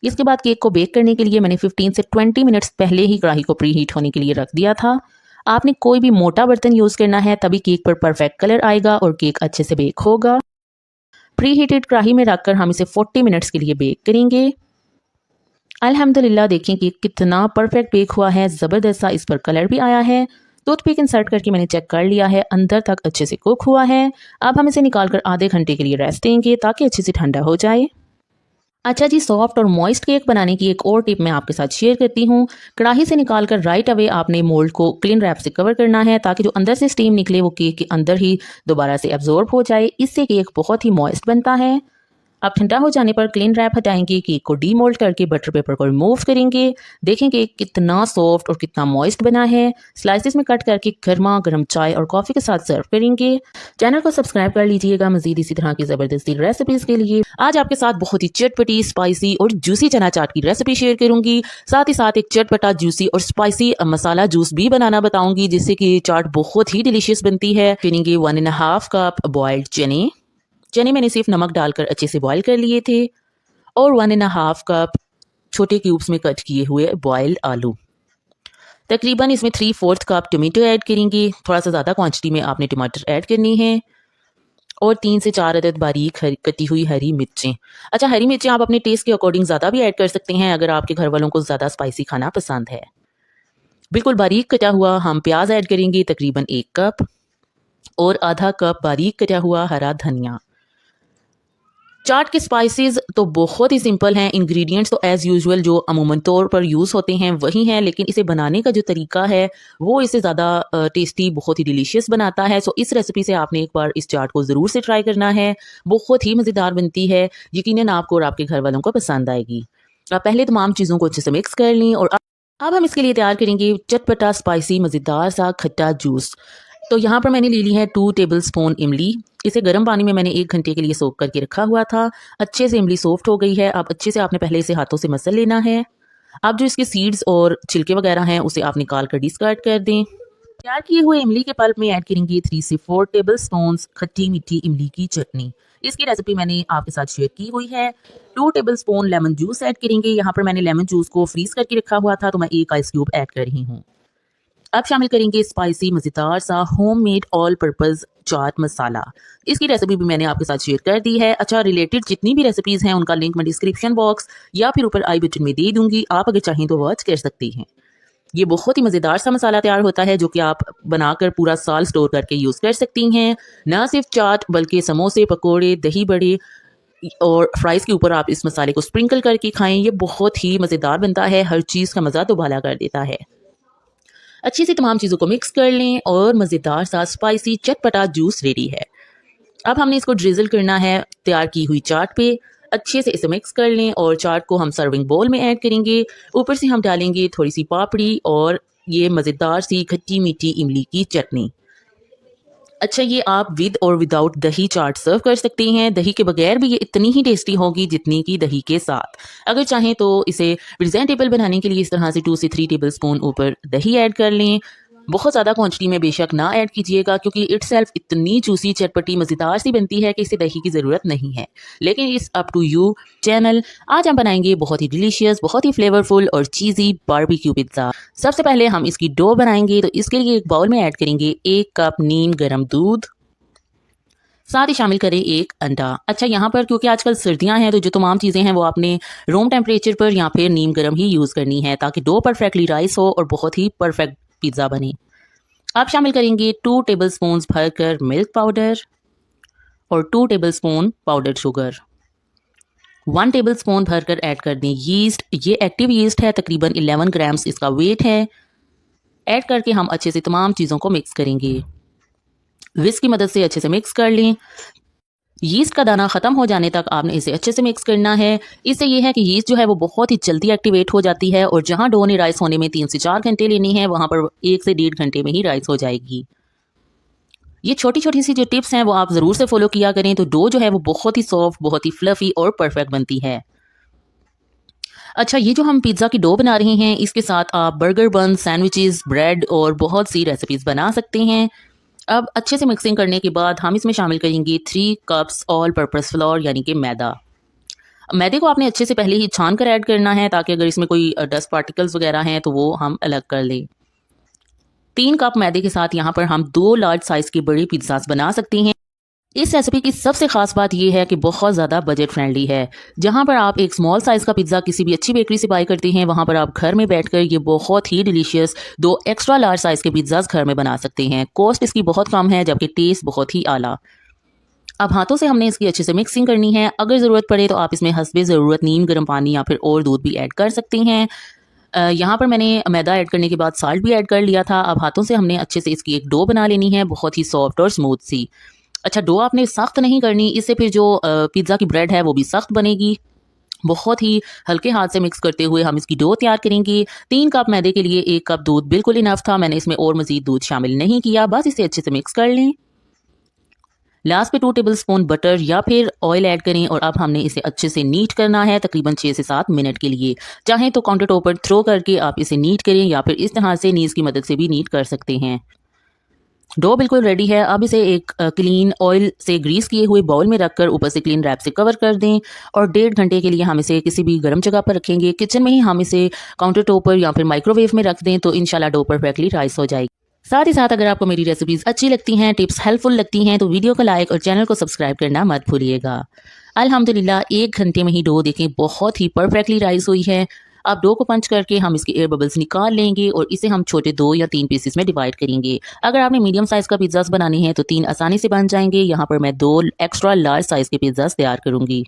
इसके बाद केक को बेक करने के लिए मैंने 15 से 20 मिनट्स पहले ही कढ़ाई को प्री हीट होने के लिए रख दिया था। आपने कोई भी मोटा बर्तन यूज़ करना है, तभी केक पर परफेक्ट कलर आएगा और केक अच्छे से बेक होगा। प्री हीटेड कढ़ाई में रखकर हम इसे 40 मिनट्स के लिए बेक करेंगे। अल्हम्दुलिल्लाह, देखें कि कितना परफेक्ट बेक हुआ है। ज़बरदस्त सा इस पर कलर भी आया है। टूथपिक इंसर्ट करके मैंने चेक कर लिया है, अंदर तक अच्छे से कुक हुआ है। अब हम इसे निकालकर आधे घंटे के लिए रेस्ट देंगे ताकि अच्छे से ठंडा हो जाए। अच्छा जी, सॉफ्ट और मॉइस्ट केक बनाने की एक और टिप मैं आपके साथ शेयर करती हूँ। कढ़ाई से निकालकर राइट अवे आपने मोल्ड को क्लीन रैप से कवर करना है ताकि जो अंदर से स्टीम निकले वो केक के अंदर ही दोबारा से एब्जॉर्ब हो जाए। इससे केक बहुत ही मॉइस्ट बनता है। अब ठंडा हो जाने पर क्लीन रैप हटाएंगे, केक को डीमोल्ड करके बटर पेपर को रिमूव करेंगे। देखेंगे कितना सॉफ्ट और कितना मॉइस्ट बना है। स्लाइसेस में कट करके गर्मा गर्म चाय और कॉफ़ी के साथ सर्व करेंगे। चैनल को सब्सक्राइब कर लीजिएगा मजीद इसी तरह की ज़बरदस्ती रेसिपीज़ के लिए। आज आपके साथ बहुत ही चटपटी, स्पाइसी और जूसी चना चाट की रेसिपी शेयर करूंगी। साथ ही साथ एक चटपटा, जूसी और स्पाइसी मसाला जूस भी बनाना बताऊंगी, जिससे कि चाट बहुत ही डिलीशियस बनती है। करेंगे 1.5 कप बॉइल्ड चने मैंने सिर्फ नमक डालकर अच्छे से बॉईल कर लिए थे। और 1.5 कप छोटे क्यूब्स में कट किए हुए बॉइल्ड आलू। तकरीबन इसमें 3/4 कप टोमेटो ऐड करेंगे। थोड़ा सा ज़्यादा क्वांटिटी में आपने टमाटर ऐड करनी है। और 3 से 4 अदद बारीक कटी हुई हरी मिर्चें। अच्छा, हरी मिर्चें आप अपने टेस्ट के अकॉर्डिंग ज़्यादा भी ऐड कर सकते हैं अगर आपके घर वालों को ज़्यादा स्पाइसी खाना पसंद है। बिल्कुल बारीक कटा हुआ हम प्याज ऐड करेंगे तकरीबन 1 कप, और आधा कप बारीक कटा हुआ हरा धनिया। चाट के स्पाइसेस तो बहुत ही सिंपल हैं, इंग्रेडिएंट्स तो एज़ यूजुअल जो अमूमन तौर पर यूज़ होते हैं वही हैं, लेकिन इसे बनाने का जो तरीका है वो इसे ज़्यादा टेस्टी, बहुत ही डिलीशियस बनाता है। सो इस रेसिपी से आपने एक बार इस चाट को ज़रूर से ट्राई करना है, बहुत ही मज़ेदार बनती है, यकीनन आपको और आपके घर वालों को पसंद आएगी। आप पहले तमाम चीज़ों को अच्छे से मिक्स कर लें और अब हम इसके लिए तैयार करेंगे चटपटा स्पाइसी मज़ेदार सा खट्टा जूस। तो यहाँ पर मैंने ले ली है 2 टेबलस्पून इमली। इसे गर्म पानी में मैंने 1 घंटे के लिए सोक करके रखा हुआ था। अच्छे से इमली सॉफ्ट हो गई है। अब अच्छे से आपने पहले इसे हाथों से मसल लेना है। अब जो इसके सीड्स और छिलके वगैरह हैं उसे आप निकाल कर डिस्कार्ड कर दें। तैयार किए हुए इमली के पल्प में ऐड करेंगे 3 से 4 टेबलस्पून खट्टी मीठी इमली की चटनी। इसकी रेसिपी मैंने आपके साथ शेयर की हुई है। 2 टेबलस्पून लेमन जूस ऐड करेंगे। यहाँ पर मैंने लेमन जूस को फ्रीज करके रखा हुआ था, तो मैं 1 आइस क्यूब ऐड कर रही हूँ। अब शामिल करेंगे स्पाइसी मज़ेदार सा homemade all purpose chaat masala. इसकी रेसिपी भी मैंने आपके साथ शेयर कर दी है। अच्छा, रिलेटेड जितनी भी रेसिपीज़ हैं उनका लिंक मैं डिस्क्रिप्शन बॉक्स या फिर ऊपर आई बटन में दे दूंगी, आप अगर चाहें तो वॉच कर सकती हैं। ये बहुत ही मज़ेदार सा मसाला तैयार होता है जो कि आप बनाकर पूरा साल स्टोर करके यूज़ कर सकती हैं। ना सिर्फ चाट बल्कि समोसे, पकोड़े, दही बड़े और फ्राइज़ के ऊपर आप इस मसाले को स्प्रिंकल करके खाएं। ये बहुत ही मज़ेदार बनता है, हर चीज़ का मज़ा दोबाला कर देता है। अच्छे से तमाम चीज़ों को मिक्स कर लें और मज़ेदार सा स्पाइसी चटपटा जूस रेडी है। अब हमने इसको ड्रिजल करना है तैयार की हुई चाट पे। अच्छे से इसे मिक्स कर लें और चाट को हम सर्विंग बोल में ऐड करेंगे। ऊपर से हम डालेंगे थोड़ी सी पापड़ी और ये मज़ेदार सी खट्टी मीठी इमली की चटनी। अच्छा, ये आप विद और विदाउट दही चाट सर्व कर सकते हैं। दही के बगैर भी ये इतनी ही टेस्टी होगी जितनी कि दही के साथ। अगर चाहें तो इसे प्रेजेंटेबल बनाने के लिए इस तरह से 2 से 3 टेबलस्पून ऊपर दही ऐड कर लें। बहुत ज़्यादा क्वांटिटी में बेशक ना ऐड कीजिएगा, क्योंकि इटसेल्फ इतनी जूसी चटपटी मज़ेदार सी बनती है कि इसे दही की ज़रूरत नहीं है। लेकिन इस अप टू यू चैनल। आज हम बनाएंगे बहुत ही डिलीशियस, बहुत ही फ्लेवरफुल और चीज़ी बारबेक्यू पिज़्ज़ा। सबसे पहले हम इसकी डो बनाएंगे, तो इसके लिए एक बाउल में ऐड करेंगे 1 कप नीम गर्म दूध, साथ ही शामिल करें 1 अंडा। अच्छा, यहाँ पर क्योंकि आजकल सर्दियाँ हैं तो जो तमाम चीज़ें हैं वो आपने रूम टेम्परेचर पर या फिर नीम गर्म ही यूज़ करनी है, ताकि डो परफेक्टली राइस हो और बहुत ही परफेक्ट पिज़्ज़ा बने। अब शामिल करेंगे 2 टेबलस्पून भरकर मिल्क पाउडर और 2 टेबलस्पून पाउडर शुगर। 1 टेबलस्पून भरकर ऐड कर दें यीस्ट। ये एक्टिव यीस्ट है, तकरीबन 11 ग्राम्स इसका वेट है। ऐड करके हम अच्छे से तमाम चीज़ों को मिक्स करेंगे। विस्क की मदद से अच्छे से मिक्स कर लें। यीस्ट का दाना ख़त्म हो जाने तक आपने इसे अच्छे से मिक्स करना है। इससे ये है कि यीस्ट जो है वो बहुत ही जल्दी एक्टिवेट हो जाती है और जहाँ डो ने राइस होने में 3 से 4 घंटे लेनी है, वहाँ पर 1 से 1.5 घंटे में ही राइस हो जाएगी। ये छोटी छोटी सी जो टिप्स हैं वो आप ज़रूर से फॉलो किया करें, तो डो जो है वो बहुत ही सॉफ्ट, बहुत ही फ्लफी और परफेक्ट बनती है। अच्छा, ये जो हम पिज़्ज़ा की डो बना रहे हैं इसके साथ आप बर्गर बन, सैंडविचेस, ब्रेड और बहुत सी रेसिपीज़ बना सकते हैं। अब अच्छे से मिक्सिंग करने के बाद हम इसमें शामिल करेंगे 3 कप्स ऑल पर्पस फ्लोर यानी कि मैदा। मैदे को आपने अच्छे से पहले ही छान कर ऐड करना है, ताकि अगर इसमें कोई डस्ट पार्टिकल्स वगैरह हैं तो वो हम अलग कर लें। 3 कप मैदे के साथ यहाँ पर हम 2 लार्ज साइज़ के बड़े पिज़्ज़ास बना सकते हैं। इस रेसिपी की सबसे खास बात यह है कि बहुत ज़्यादा बजट फ्रेंडली है। जहाँ पर आप एक स्मॉल साइज़ का पिज़्ज़ा किसी भी अच्छी बेकरी से बाय करते हैं, वहाँ पर आप घर में बैठकर ये बहुत ही डिलीशियस 2 एक्स्ट्रा लार्ज साइज़ के पिज़्ज़ास घर में बना सकते हैं। कॉस्ट इसकी बहुत कम है, जबकि टेस्ट बहुत ही आला। अब हाथों से हमने इसकी अच्छे से मिक्सिंग करनी है। अगर ज़रूरत पड़े तो आप इसमें हस्बे ज़रूरत नीम गर्म पानी या फिर और दूध भी ऐड कर सकते हैं। यहाँ पर मैंने मैदा ऐड करने के बाद साल्ट भी ऐड कर लिया था। अब हाथों से हमने अच्छे से इसकी एक डो बना लेनी है, बहुत ही सॉफ्ट और स्मूथ सी। अच्छा, डो आपने सख्त नहीं करनी, इससे फिर जो पिज़्ज़ा की ब्रेड है वो भी सख्त बनेगी। बहुत ही हल्के हाथ से मिक्स करते हुए हम इसकी डो तैयार करेंगे। 3 कप मैदे के लिए 1 कप दूध बिल्कुल इनफ था, मैंने इसमें और मज़ीद दूध शामिल नहीं किया। बस इसे अच्छे से मिक्स कर लें। लास्ट पे 2 टेबलस्पून बटर या फिर ऑयल ऐड करें और अब हमने इसे अच्छे से नीट करना है, तकरीबन 6 से 7 मिनट के लिए। चाहें तो काउंटर टॉप पर थ्रो करके आप इसे नीट करें या फिर इस तरह से नीज की मदद से भी नीट कर सकते हैं। डो बिल्कुल रेडी है। अब इसे एक क्लीन ऑयल से ग्रीस किए हुए बाउल में रखकर ऊपर से क्लीन रैप से कवर कर दें और 1.5 घंटे के लिए हम इसे किसी भी गर्म जगह पर रखेंगे। किचन में ही हम इसे काउंटर टॉप पर या फिर माइक्रोवेव में रख दें तो इंशाल्लाह डो परफेक्टली राइस हो जाएगी। साथ ही साथ अगर आपको मेरी रेसिपीज अच्छी लगती हैं, टिप्स हेल्पफुल लगती हैं, तो वीडियो को लाइक और चैनल को सब्सक्राइब करना मत भूलिएगा। अल्हम्दुलिल्लाह 1 घंटे में ही डो देखें बहुत ही परफेक्टली राइस हुई है। अब डो को पंच करके हम इसके एयर बबल्स निकाल लेंगे और इसे हम छोटे 2 या 3 पीसेस में डिवाइड करेंगे। अगर आपने मीडियम साइज़ का पिज़्ज़ास बनाने हैं तो 3 आसानी से बन जाएंगे। यहाँ पर मैं 2 एक्स्ट्रा लार्ज साइज़ के पिज़्ज़ास तैयार करूँगी।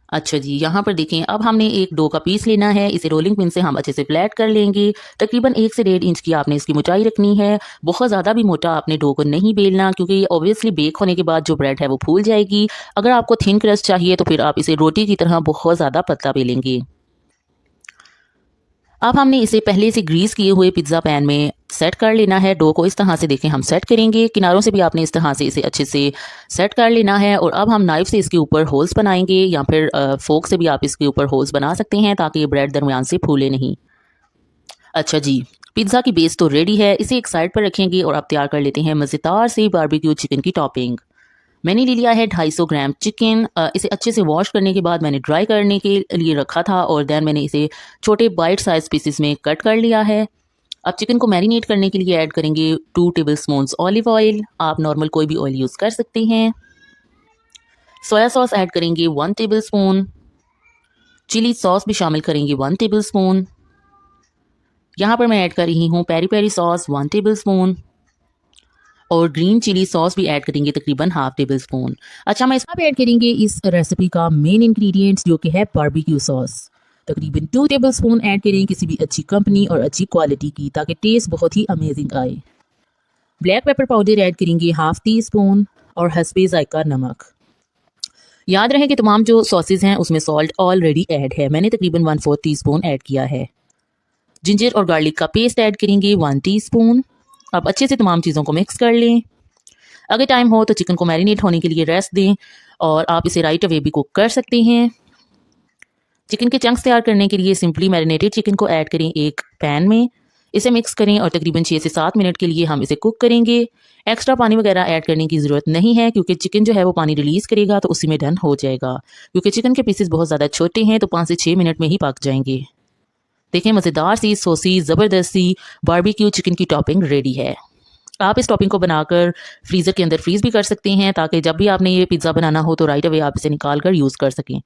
अच्छा जी, यहाँ पर देखें अब हमने एक डो का पीस लेना है। इसे रोलिंग पिन से हम अच्छे से फ्लैट कर लेंगे। तकरीबन 1 से 1.5 इंच की आपने इसकी मोटाई रखनी है। बहुत ज़्यादा भी मोटा आपने डो को नहीं बेलना, क्योंकि ये ऑब्वियसली बेक होने के बाद जो ब्रेड है वो फूल जाएगी। अगर आपको थिन क्रस्ट चाहिए तो फिर आप इसे रोटी की तरह बहुत ज़्यादा पतला बेलेंगे। अब हमने इसे पहले से ग्रीस किए हुए पिज़्ज़ा पैन में सेट कर लेना है। डो को इस तरह से देखें हम सेट करेंगे। किनारों से भी आपने इस तरह से इसे अच्छे से सेट कर लेना है। और अब हम नाइफ से इसके ऊपर होल्स बनाएंगे, या फिर फोक से भी आप इसके ऊपर होल्स बना सकते हैं ताकि ये ब्रेड दरमियान से फूले नहीं। अच्छा जी, पिज़्ज़ा की बेस तो रेडी है। इसे एक साइड पर रखेंगे और अब तैयार कर लेते हैं मज़ेदार से बारबेक्यू चिकन की टॉपिंग। मैंने ले लिया है 250 ग्राम चिकन। इसे अच्छे से वॉश करने के बाद मैंने ड्राई करने के लिए रखा था और देन मैंने इसे छोटे बाइट साइज पीसेस में कट कर लिया है। अब चिकन को मैरिनेट करने के लिए ऐड करेंगे 2 टेबलस्पून ऑलिव ऑयल। आप नॉर्मल कोई भी ऑयल यूज़ कर सकते हैं। सोया सॉस ऐड करेंगे 1 टेबलस्पून। चिली सॉस भी शामिल करेंगे 1 टेबलस्पून। यहाँ पर मैं ऐड कर रही हूँ पेरी पेरी सॉस 1 टेबलस्पून और ग्रीन चिली सॉस भी ऐड करेंगे तकरीबन हाफ टेबल स्पून। अच्छा, मैं इसमें ऐड करेंगे इस रेसिपी का मेन इंग्रेडिएंट्स जो कि है बारबेक्यू सॉस। तकरीबन 2 टेबल स्पून ऐड करें किसी भी अच्छी कंपनी और अच्छी क्वालिटी की, ताकि टेस्ट बहुत ही अमेजिंग आए। ब्लैक पेपर पाउडर ऐड करेंगे हाफ टी स्पून और हस्बे जायका नमक। याद रहे कि तमाम जो सॉसेज हैं उसमें सॉल्ट ऑलरेडी ऐड है। मैंने तकरीबन 1/4 टी स्पून ऐड किया है। जिंजर और गार्लिक का पेस्ट ऐड करेंगे 1 टी स्पून। अब अच्छे से तमाम चीज़ों को मिक्स कर लें। अगर टाइम हो तो चिकन को मैरिनेट होने के लिए रेस्ट दें और आप इसे राइट अवे भी कुक कर सकते हैं। चिकन के चंक्स तैयार करने के लिए सिंपली मैरिनेटेड चिकन को ऐड करें एक पैन में। इसे मिक्स करें और तकरीबन 6 से 7 मिनट के लिए हम इसे कुक करेंगे। एक्स्ट्रा पानी वगैरह ऐड करने की ज़रूरत नहीं है, क्योंकि चिकन जो है वो पानी रिलीज़ करेगा तो उसी में डन हो जाएगा। क्योंकि चिकन के पीसेस बहुत ज़्यादा छोटे हैं तो 5 से 6 मिनट में ही पक जाएंगे। देखें, मज़ेदार सी सोसी ज़बरदस्त सी बारबेक्यू चिकन की टॉपिंग रेडी है। आप इस टॉपिंग को बनाकर फ्रीज़र के अंदर फ्रीज़ भी कर सकते हैं, ताकि जब भी आपने ये पिज़्ज़ा बनाना हो तो राइट अवे आप इसे निकाल कर यूज़ कर सकें।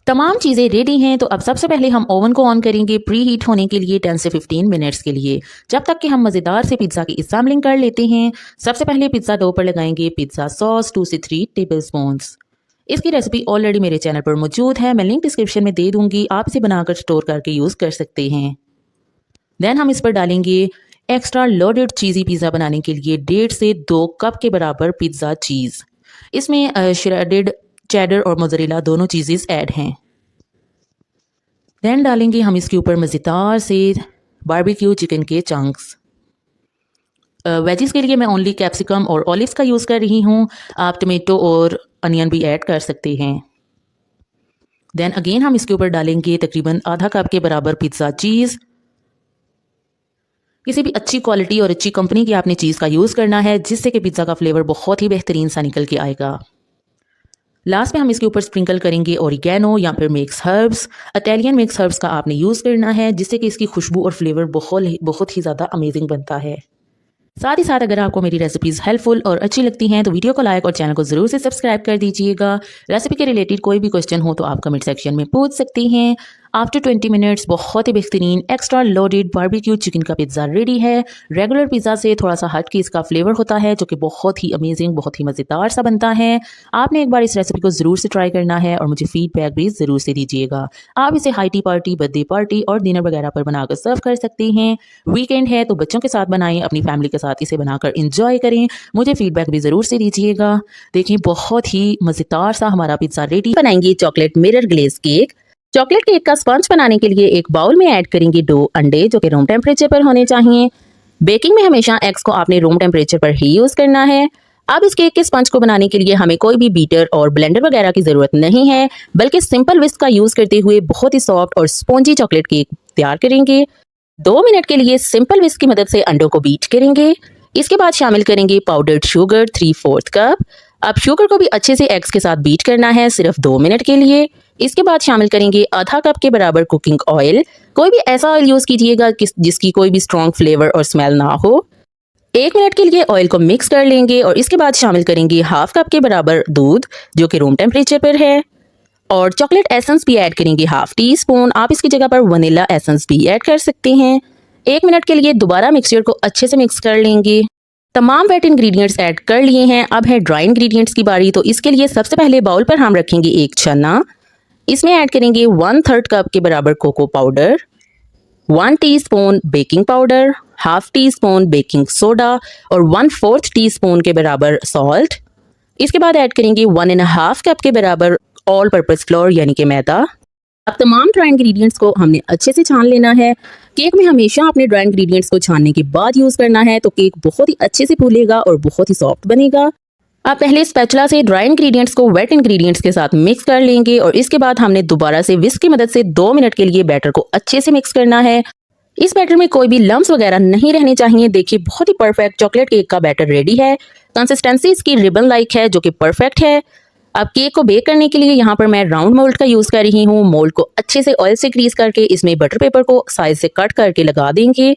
तमाम चीज़ें रेडी हैं, तो अब सबसे पहले हम ओवन को ऑन करेंगे प्री हीट होने के लिए 10 से 15 मिनट्स के लिए, जब तक कि हम मज़ेदार से पिज़्ज़ा की असेंबलिंग कर लेते हैं। सबसे पहले पिज़्ज़ा डो पर लगाएंगे पिज़्ज़ा सॉस 2 से 3 टेबल स्पून। इसकी रेसिपी ऑलरेडी मेरे चैनल पर मौजूद है, मैं लिंक डिस्क्रिप्शन में दे दूंगी। आप इसे बनाकर स्टोर करके यूज़ कर सकते हैं। देन हम इस पर डालेंगे एक्स्ट्रा लोडेड चीज़ी पिज़्ज़ा बनाने के लिए 1.5 से 2 कप के बराबर पिज़्ज़ा चीज़। इसमें श्रेडेड चेडर और मोज़रेला दोनों चीज़ेस ऐड हैं। देन डालेंगे हम इसके ऊपर मज़ेदार से बारबेक्यू चिकन के चंक्स। वेजिस के लिए मैं ओनली कैप्सिकम और ऑलिव्स का यूज़ कर रही हूँ। आप टमेटो और अनियन भी ऐड कर सकते हैं। देन अगेन हम इसके ऊपर डालेंगे तकरीबन आधा कप के बराबर पिज़्ज़ा चीज़। किसी भी अच्छी क्वालिटी और अच्छी कंपनी की आपने चीज़ का यूज़ करना है, जिससे कि पिज़्ज़ा का फ्लेवर बहुत ही बेहतरीन सा निकल के आएगा। लास्ट में हम इसके ऊपर स्प्रिंकल करेंगे ओरिगेनो या फिर mix herbs. Italian mix herbs का आपने यूज़ करना है, जिससे कि इसकी खुशबू और फ्लेवर बहुत ही ज़्यादा अमेजिंग बनता है। साथ ही साथ अगर आपको मेरी रेसिपीज़ हेल्पफुल और अच्छी लगती हैं तो वीडियो को लाइक और चैनल को ज़रूर से सब्सक्राइब कर दीजिएगा। रेसिपी के रिलेटेड कोई भी क्वेश्चन हो तो आप कमेंट सेक्शन में पूछ सकते हैं। आफ्टर 20 मिनट्स बहुत ही बेहतरीन एक्स्ट्रा लोडेड बारबेक्यू चिकन का पिज़्ज़ा रेडी है। रेगुलर पिज़्ज़ा से थोड़ा सा हट के इसका फ्लेवर होता है, जो कि बहुत ही अमेजिंग, बहुत ही मज़ेदार सा बनता है। आपने एक बार इस रेसिपी को ज़रूर से ट्राई करना है और मुझे फीडबैक भी ज़रूर से दीजिएगा। आप इसे high tea party, birthday party और डिनर वगैरह पर बनाकर सर्व कर सकते हैं। वीकेंड है तो बच्चों के साथ बनाएं, अपनी फैमिली के साथ इसे बनाकर इंजॉय करें। मुझे फीडबैक भी ज़रूर से दीजिएगा। देखिए, बहुत ही मज़ेदार सा हमारा पिज़्ज़ा रेडी। बनाएंगे chocolate mirror glaze cake. Chocolate cake का स्पंज बनाने के लिए एक बाउल में ऐड करेंगे 2 अंडे, जो कि रूम टेम्परेचर पर होने चाहिए। बेकिंग में हमेशा एग्स को आपने रूम टेम्परेचर पर ही यूज़ करना है। अब इस केक के स्पंज को बनाने के लिए हमें कोई भी बीटर और ब्लेंडर वगैरह की ज़रूरत नहीं है, बल्कि सिंपल विस्क का यूज़ करते हुए बहुत ही सॉफ्ट और स्पॉन्जी चॉकलेट केक तैयार करेंगे। 2 मिनट के लिए सिंपल विस्क की मदद से अंडों को बीट करेंगे। इसके बाद शामिल करेंगे पाउडर्ड शुगर 3/4 कप। अब शुगर को भी अच्छे से एग्स के साथ बीट करना है सिर्फ 2 मिनट के लिए। इसके बाद शामिल करेंगे आधा कप के बराबर कुकिंग ऑयल। कोई भी ऐसा ऑयल यूज कीजिएगा जिसकी कोई भी स्ट्रॉन्ग फ्लेवर और स्मेल ना हो। 1 मिनट के लिए ऑयल को मिक्स कर लेंगे और इसके बाद शामिल करेंगे हाफ कप के बराबर दूध जो कि रूम टेम्परेचर पर है। और चॉकलेट एसेंस भी ऐड करेंगे हाफ टी स्पून। आप इसकी जगह पर वनीला एसेंस भी ऐड कर सकते हैं। 1 मिनट के लिए दोबारा मिक्सचर को अच्छे से मिक्स कर लेंगे। तमाम वेट इंग्रेडिएंट्स ऐड कर लिए हैं। अब है ड्राई इंग्रेडिएंट्स की बारी। तो इसके लिए सबसे पहले बाउल पर हम रखेंगे एक चना। इसमें ऐड करेंगे 1/3 कप के बराबर cocoa powder, 1 teaspoon baking powder, half teaspoon baking soda और 1/4 टीस्पून के बराबर सॉल्ट। इसके बाद ऐड करेंगे 1.5 कप के बराबर ऑल पर्पस फ्लोर यानी कि मैदा। अब तमाम ड्राई इंग्रेडिएंट्स को हमने अच्छे से छान लेना है। केक में हमेशा अपने ड्राई इंग्रेडिएंट्स को छानने के बाद यूज करना है तो केक बहुत ही अच्छे से फूलेगा और बहुत ही सॉफ्ट बनेगा। आप पहले स्पैचुला से ड्राई इंग्रेडिएंट्स को वेट इंग्रेडिएंट्स के साथ मिक्स कर लेंगे और इसके बाद हमने दोबारा से विस्क की मदद से 2 मिनट के लिए बैटर को अच्छे से मिक्स करना है। इस बैटर में कोई भी लम्स वगैरह नहीं रहने चाहिए। देखिए बहुत ही परफेक्ट चॉकलेट केक का बैटर रेडी है। कंसिस्टेंसी इसकी रिबन लाइक है जो कि परफेक्ट है। अब केक को बेक करने के लिए यहाँ पर मैं राउंड मोल्ड का यूज कर रही हूँ। मोल्ड को अच्छे से ऑयल से ग्रीस करके इसमें बटर पेपर को साइज से कट करके लगा देंगे।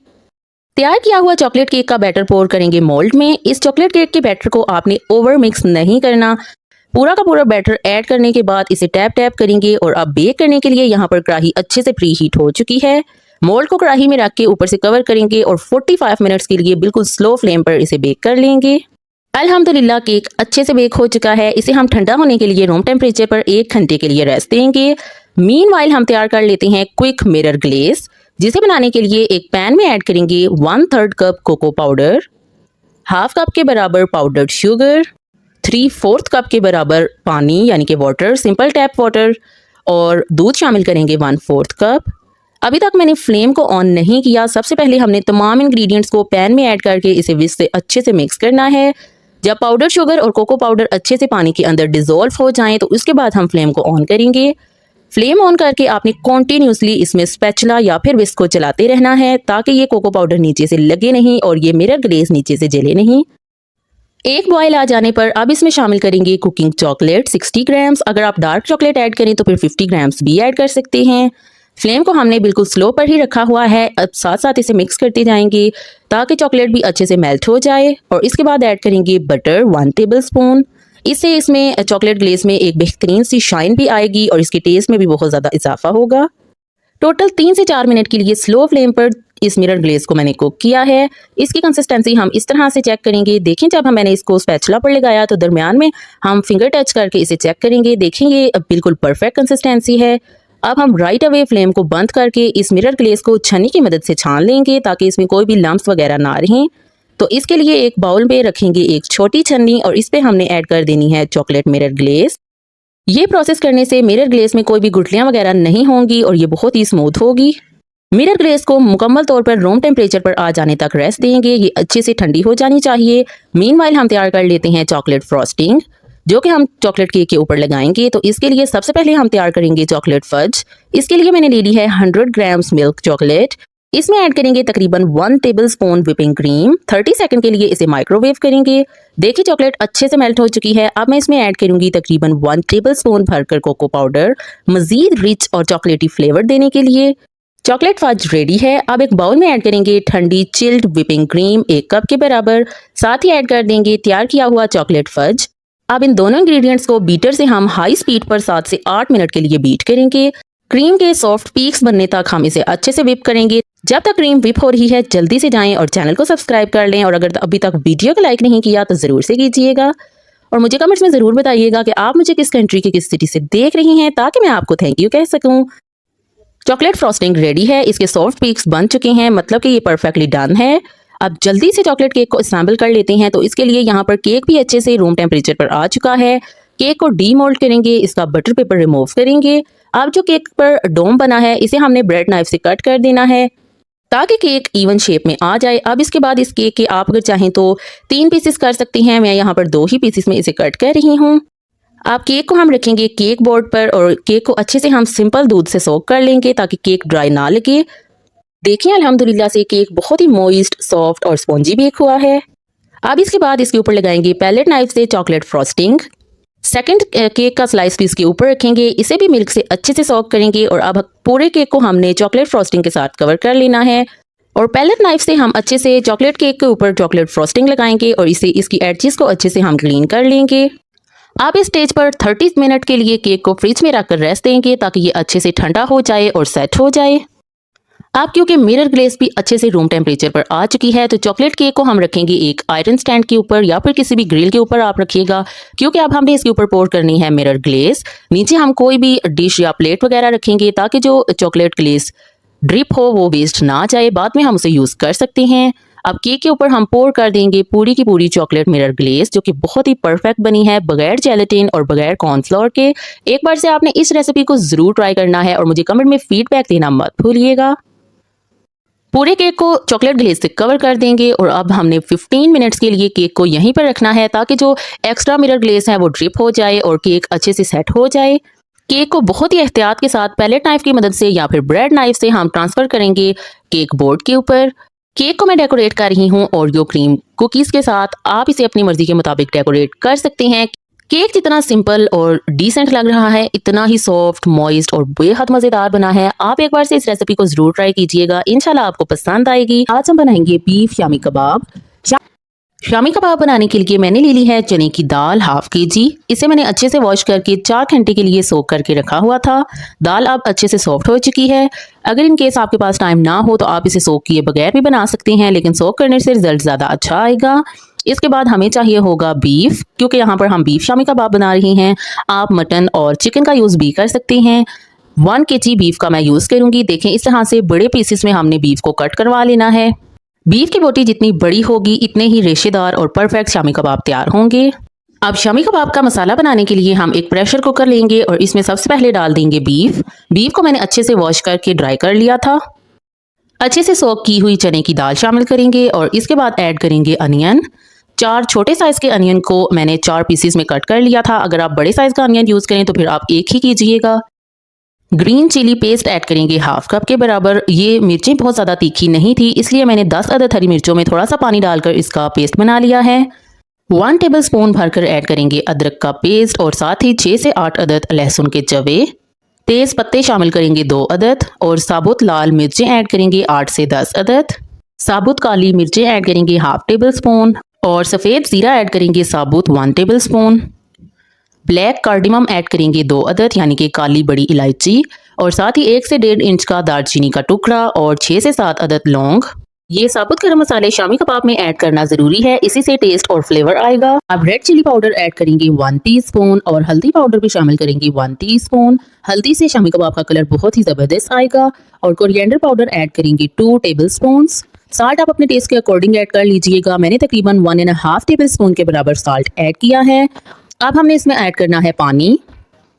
तैयार किया हुआ चॉकलेट केक का बैटर पोर करेंगे मोल्ड में। इस चॉकलेट केक के बैटर को आपने ओवर मिक्स नहीं करना। पूरा का पूरा बैटर ऐड करने के बाद इसे टैप टैप करेंगे और अब बेक करने के लिए यहाँ पर कढ़ाई अच्छे से प्री हीट हो चुकी है। मोल्ड को कढ़ाई में रख के ऊपर से कवर करेंगे और 45 मिनट्स के लिए बिल्कुल स्लो फ्लेम पर इसे बेक कर लेंगे। अल्हम्दुलिल्लाह केक अच्छे से बेक हो चुका है। इसे हम ठंडा होने के लिए रूम टेम्परेचर पर 1 घंटे के लिए रेस्ट देंगे। मीनवाइल हम तैयार कर लेते हैं क्विक मिरर ग्लेस, जिसे बनाने के लिए एक पैन में ऐड करेंगे 1/3 cup cocoa powder, half cup के बराबर पाउडर्ड शुगर, 3/4 कप के बराबर पानी यानी कि वाटर, सिंपल टैप वाटर और दूध शामिल करेंगे 1/4 कप। अभी तक मैंने फ्लेम को ऑन नहीं किया। सबसे पहले हमने तमाम इंग्रेडिएंट्स को पैन में ऐड करके इसे विस्क से अच्छे से मिक्स करना है। जब पाउडर शुगर और कोको पाउडर अच्छे से पानी के अंदर डिसॉल्व हो जाएं तो उसके बाद हम फ्लेम को ऑन करेंगे। फ्लेम ऑन करके आपने कॉन्टिन्यूसली इसमें स्पैचुला या फिर विस्क को चलाते रहना है ताकि ये कोको पाउडर नीचे से लगे नहीं और ये मिरर ग्लेस नीचे से जले नहीं। एक बॉयल आ जाने पर अब इसमें शामिल करेंगे कुकिंग चॉकलेट 60 ग्राम्स। अगर आप डार्क चॉकलेट ऐड करें तो फिर 50 ग्राम्स भी ऐड कर सकते हैं। फ्लेम को हमने बिल्कुल स्लो पर ही रखा हुआ है। अब साथ साथ इसे मिक्स करते जाएंगे ताकि चॉकलेट भी अच्छे से मेल्ट हो जाए। और इसके बाद ऐड करेंगे बटर 1 टेबल स्पून। इससे इसमें चॉकलेट ग्लेस में एक बेहतरीन सी शाइन भी आएगी और इसके टेस्ट में भी बहुत ज़्यादा इजाफा होगा। टोटल 3 से 4 मिनट के लिए स्लो फ्लेम पर इस मिरर ग्लेस को मैंने कुक किया है। इसकी कंसिस्टेंसी हम इस तरह से चेक करेंगे। देखें जब मैंने इसको स्पैचुला पर लगाया तो दरमियान में हम फिंगर टच करके इसे चेक करेंगे। देखें ये बिल्कुल परफेक्ट कंसिस्टेंसी है। अब हम राइट अवे फ्लेम को बंद करके इस मिरर ग्लेस को छन्नी की मदद से छान लेंगे ताकि इसमें कोई भी लम्प्स वगैरह ना रहें। तो इसके लिए एक बाउल में रखेंगे एक छोटी छन्नी और इस पे हमने ऐड कर देनी है चॉकलेट मिरर ग्लेस। ये प्रोसेस करने से मिरर ग्लेस में कोई भी गुठलियां वगैरह नहीं होंगी और ये बहुत ही स्मूथ होगी। मिरर ग्लेस को मुकम्मल तौर पर रूम टेम्परेचर पर आ जाने तक रेस्ट देंगे। ये अच्छे से ठंडी हो जानी चाहिए। मीनवाइल हम तैयार कर लेते हैं चॉकलेट फ्रॉस्टिंग जो कि हम चॉकलेट केक के ऊपर लगाएंगे। तो इसके लिए सबसे पहले हम तैयार करेंगे चॉकलेट फज। इसके लिए मैंने ले ली है 100 ग्राम्स मिल्क चॉकलेट। इसमें ऐड करेंगे तकरीबन 1 table spoon whipping cream. 30 second के लिए इसे माइक्रोवेव करेंगे। देखिए चॉकलेट अच्छे से मेल्ट हो चुकी है। अब मैं इसमें ऐड करूंगी तकरीबन 1 टेबल स्पून भरकर कोको पाउडर, मजीद रिच और चॉकलेटी फ्लेवर देने के लिए। चॉकलेट फज रेडी है। अब एक बाउल में ऐड करेंगे ठंडी चिल्ड व्हिपिंग क्रीम 1 कप के बराबर। साथ ही ऐड कर देंगे तैयार किया हुआ चॉकलेट फज। अब इन दोनों इंग्रेडिएंट्स को बीटर से हम हाई स्पीड पर 7 से 8 मिनट के लिए बीट करेंगे। क्रीम के सॉफ्ट पीक्स बनने तक हम इसे अच्छे से विप करेंगे। जब तक क्रीम विप हो रही है जल्दी से जाएं और चैनल को सब्सक्राइब कर लें और अगर अभी तक वीडियो को लाइक नहीं किया तो ज़रूर से कीजिएगा और मुझे कमेंट्स में ज़रूर बताइएगा कि आप मुझे किस कंट्री के किस सिटी से देख रही हैं ताकि मैं आपको थैंक यू कह सकूं। चॉकलेट फ्रॉस्टिंग रेडी है। इसके सॉफ्ट पीक्स बन चुके हैं, मतलब कि ये परफेक्टली डन है। अब जल्दी से चॉकलेट केक को असेंबल कर लेते हैं। तो इसके लिए यहाँ पर केक भी अच्छे से रूम टेम्परेचर पर आ चुका है। केक को डीमोल्ड करेंगे, इसका बटर पेपर रिमूव करेंगे। अब जो केक पर डोम बना है इसे हमने ब्रेड नाइफ से कट कर देना है ताकि केक इवन शेप में आ जाए। अब इसके बाद इस केक के आप अगर चाहें तो 3 पीसेस कर सकती हैं। मैं यहाँ पर 2 ही पीसेस में इसे कट कर रही हूँ। अब केक को हम रखेंगे केक बोर्ड पर और केक को अच्छे से हम सिंपल दूध से सोक कर लेंगे ताकि केक ड्राई ना लगे। देखिए अल्हम्दुलिल्लाह से केक बहुत ही मॉइस्ट, सॉफ्ट और स्पॉन्जी बेक हुआ है। अब इसके बाद इसके ऊपर लगाएंगे पैलेट नाइफ से चॉकलेट फ्रॉस्टिंग। सेकंड केक का स्लाइस भी इसके ऊपर रखेंगे, इसे भी मिल्क से अच्छे से सॉक करेंगे और अब पूरे केक को हमने चॉकलेट फ्रॉस्टिंग के साथ कवर कर लेना है। और पैलेट नाइफ से हम अच्छे से चॉकलेट केक के ऊपर चॉकलेट फ्रॉस्टिंग लगाएंगे और इसे इसकी एडजेस को अच्छे से हम क्लीन कर लेंगे। आप इस स्टेज पर 30 मिनट के लिए केक को फ्रिज में रखकर रेस्ट देंगे ताकि ये अच्छे से ठंडा हो जाए और सेट हो जाए। अब क्योंकि मिरर ग्लेस भी अच्छे से रूम टेम्परेचर पर आ चुकी है तो चॉकलेट केक को हम रखेंगे एक आयरन स्टैंड के ऊपर या फिर किसी भी ग्रिल के ऊपर आप रखिएगा, क्योंकि अब हमने इसके ऊपर पोर करनी है मिरर ग्लेस। नीचे हम कोई भी डिश या प्लेट वगैरह रखेंगे ताकि जो चॉकलेट ग्लेस ड्रिप हो वो वेस्ट ना जाए, बाद में हम उसे यूज़ कर सकते हैं। अब केक के ऊपर हम पोर कर देंगे पूरी की पूरी चॉकलेट मिरर ग्लेस, जो कि बहुत ही परफेक्ट बनी है बगैर जेलेटिन और बगैर कॉर्नफ्लोर के। एक बार से आपने इस रेसिपी को ज़रूर ट्राई करना है और मुझे कमेंट में फीडबैक देना मत भूलिएगा। पूरे केक को चॉकलेट ग्लेस से कवर कर देंगे और अब हमने 15 मिनट्स के लिए केक को यहीं पर रखना है ताकि जो एक्स्ट्रा मिरर ग्लेस है वो ड्रिप हो जाए और केक अच्छे से सेट हो जाए। केक को बहुत ही एहतियात के साथ पैलेट नाइफ की मदद से या फिर ब्रेड नाइफ से हम ट्रांसफर करेंगे केक बोर्ड के ऊपर। केक को मैं डेकोरेट कर रही हूँ ओरियो क्रीम कुकीज़ के साथ, आप इसे अपनी मर्जी के मुताबिक डेकोरेट कर सकते हैं। केक जितना सिंपल और डिसेंट लग रहा है इतना ही सॉफ्ट, मॉइस्ट और बेहद मज़ेदार बना है। आप एक बार से इस रेसिपी को ज़रूर ट्राई कीजिएगा, इंशाल्लाह आपको पसंद आएगी। आज हम बनाएंगे बीफ शामी कबाब। शामी कबाब बनाने के लिए मैंने ले ली है चने की दाल हाफ kg। इसे मैंने अच्छे से वॉश करके 4 घंटे के लिए सोक करके रखा हुआ था। दाल अब अच्छे से सॉफ्ट हो चुकी है। अगर इन केस आपके पास टाइम ना हो तो आप इसे सोक किए बगैर भी बना सकते हैं, लेकिन सोक करने से रिजल्ट ज़्यादा अच्छा आएगा। इसके बाद हमें चाहिए होगा बीफ, क्योंकि यहाँ पर हम बीफ शामी कबाब बना रहे हैं। आप मटन और चिकन का यूज़ भी कर सकते हैं। 1 kg बीफ का मैं यूज़ करूँगी। देखें इस तरह से बड़े पीसेस में हमने बीफ को कट करवा लेना है। बीफ की बोटी जितनी बड़ी होगी इतने ही रेशेदार और परफेक्ट शामी कबाब तैयार होंगे। अब शामी कबाब का मसाला बनाने के लिए हम एक प्रेशर कुकर लेंगे और इसमें सबसे पहले डाल देंगे बीफ। बीफ को मैंने अच्छे से वॉश करके ड्राई कर लिया था। अच्छे से सोक की हुई चने की दाल शामिल करेंगे और इसके बाद ऐड करेंगे अनियन। 4 छोटे साइज़ के अनियन को मैंने 4 पीसेस में कट कर लिया था। अगर आप बड़े साइज़ का अनियन यूज़ करें तो फिर आप एक ही कीजिएगा। ग्रीन चिली पेस्ट ऐड करेंगे हाफ कप के बराबर। ये मिर्चें बहुत ज़्यादा तीखी नहीं थी, इसलिए मैंने 10 अदद हरी मिर्चों में थोड़ा सा पानी डालकर इसका पेस्ट बना लिया है। 1 टेबलस्पून भरकर ऐड करेंगे अदरक का पेस्ट और साथ ही 6 से 8 अदद लहसुन के जवे। तेज़ पत्ते शामिल करेंगे 2 अदद और साबुत लाल मिर्चें ऐड करेंगे 8 से 10 अदद। साबुत काली मिर्चें ऐड करेंगे हाफ टेबल स्पून और सफ़ेद ज़ीरा ऐड करेंगे साबुत 1 table spoon. Black cardamom add करेंगे 2 अदद यानी कि काली बड़ी इलायची और साथ ही 1 से 1.5 इंच का दालचीनी का टुकड़ा और 6 से 7 अदद लौंग। ये साबुत गरम मसाले शामी कबाब में ऐड करना जरूरी है, इसी से टेस्ट और फ्लेवर आएगा। अब रेड चिली पाउडर ऐड करेंगे 1 टीस्पून और हल्दी पाउडर भी शामिल करेंगे 1 टीस्पून। हल्दी से शामी कबाब का कलर बहुत ही जबरदस्त आएगा। और कोरिएंडर पाउडर ऐड करेंगे 2 टेबल स्पून। साल्ट आप अपने टेस्ट के अकॉर्डिंग ऐड कर लीजिएगा। मैंने तकरीबन 1.5 टेबल स्पून के बराबर साल्ट ऐड किया है। अब हमने इसमें ऐड करना है पानी।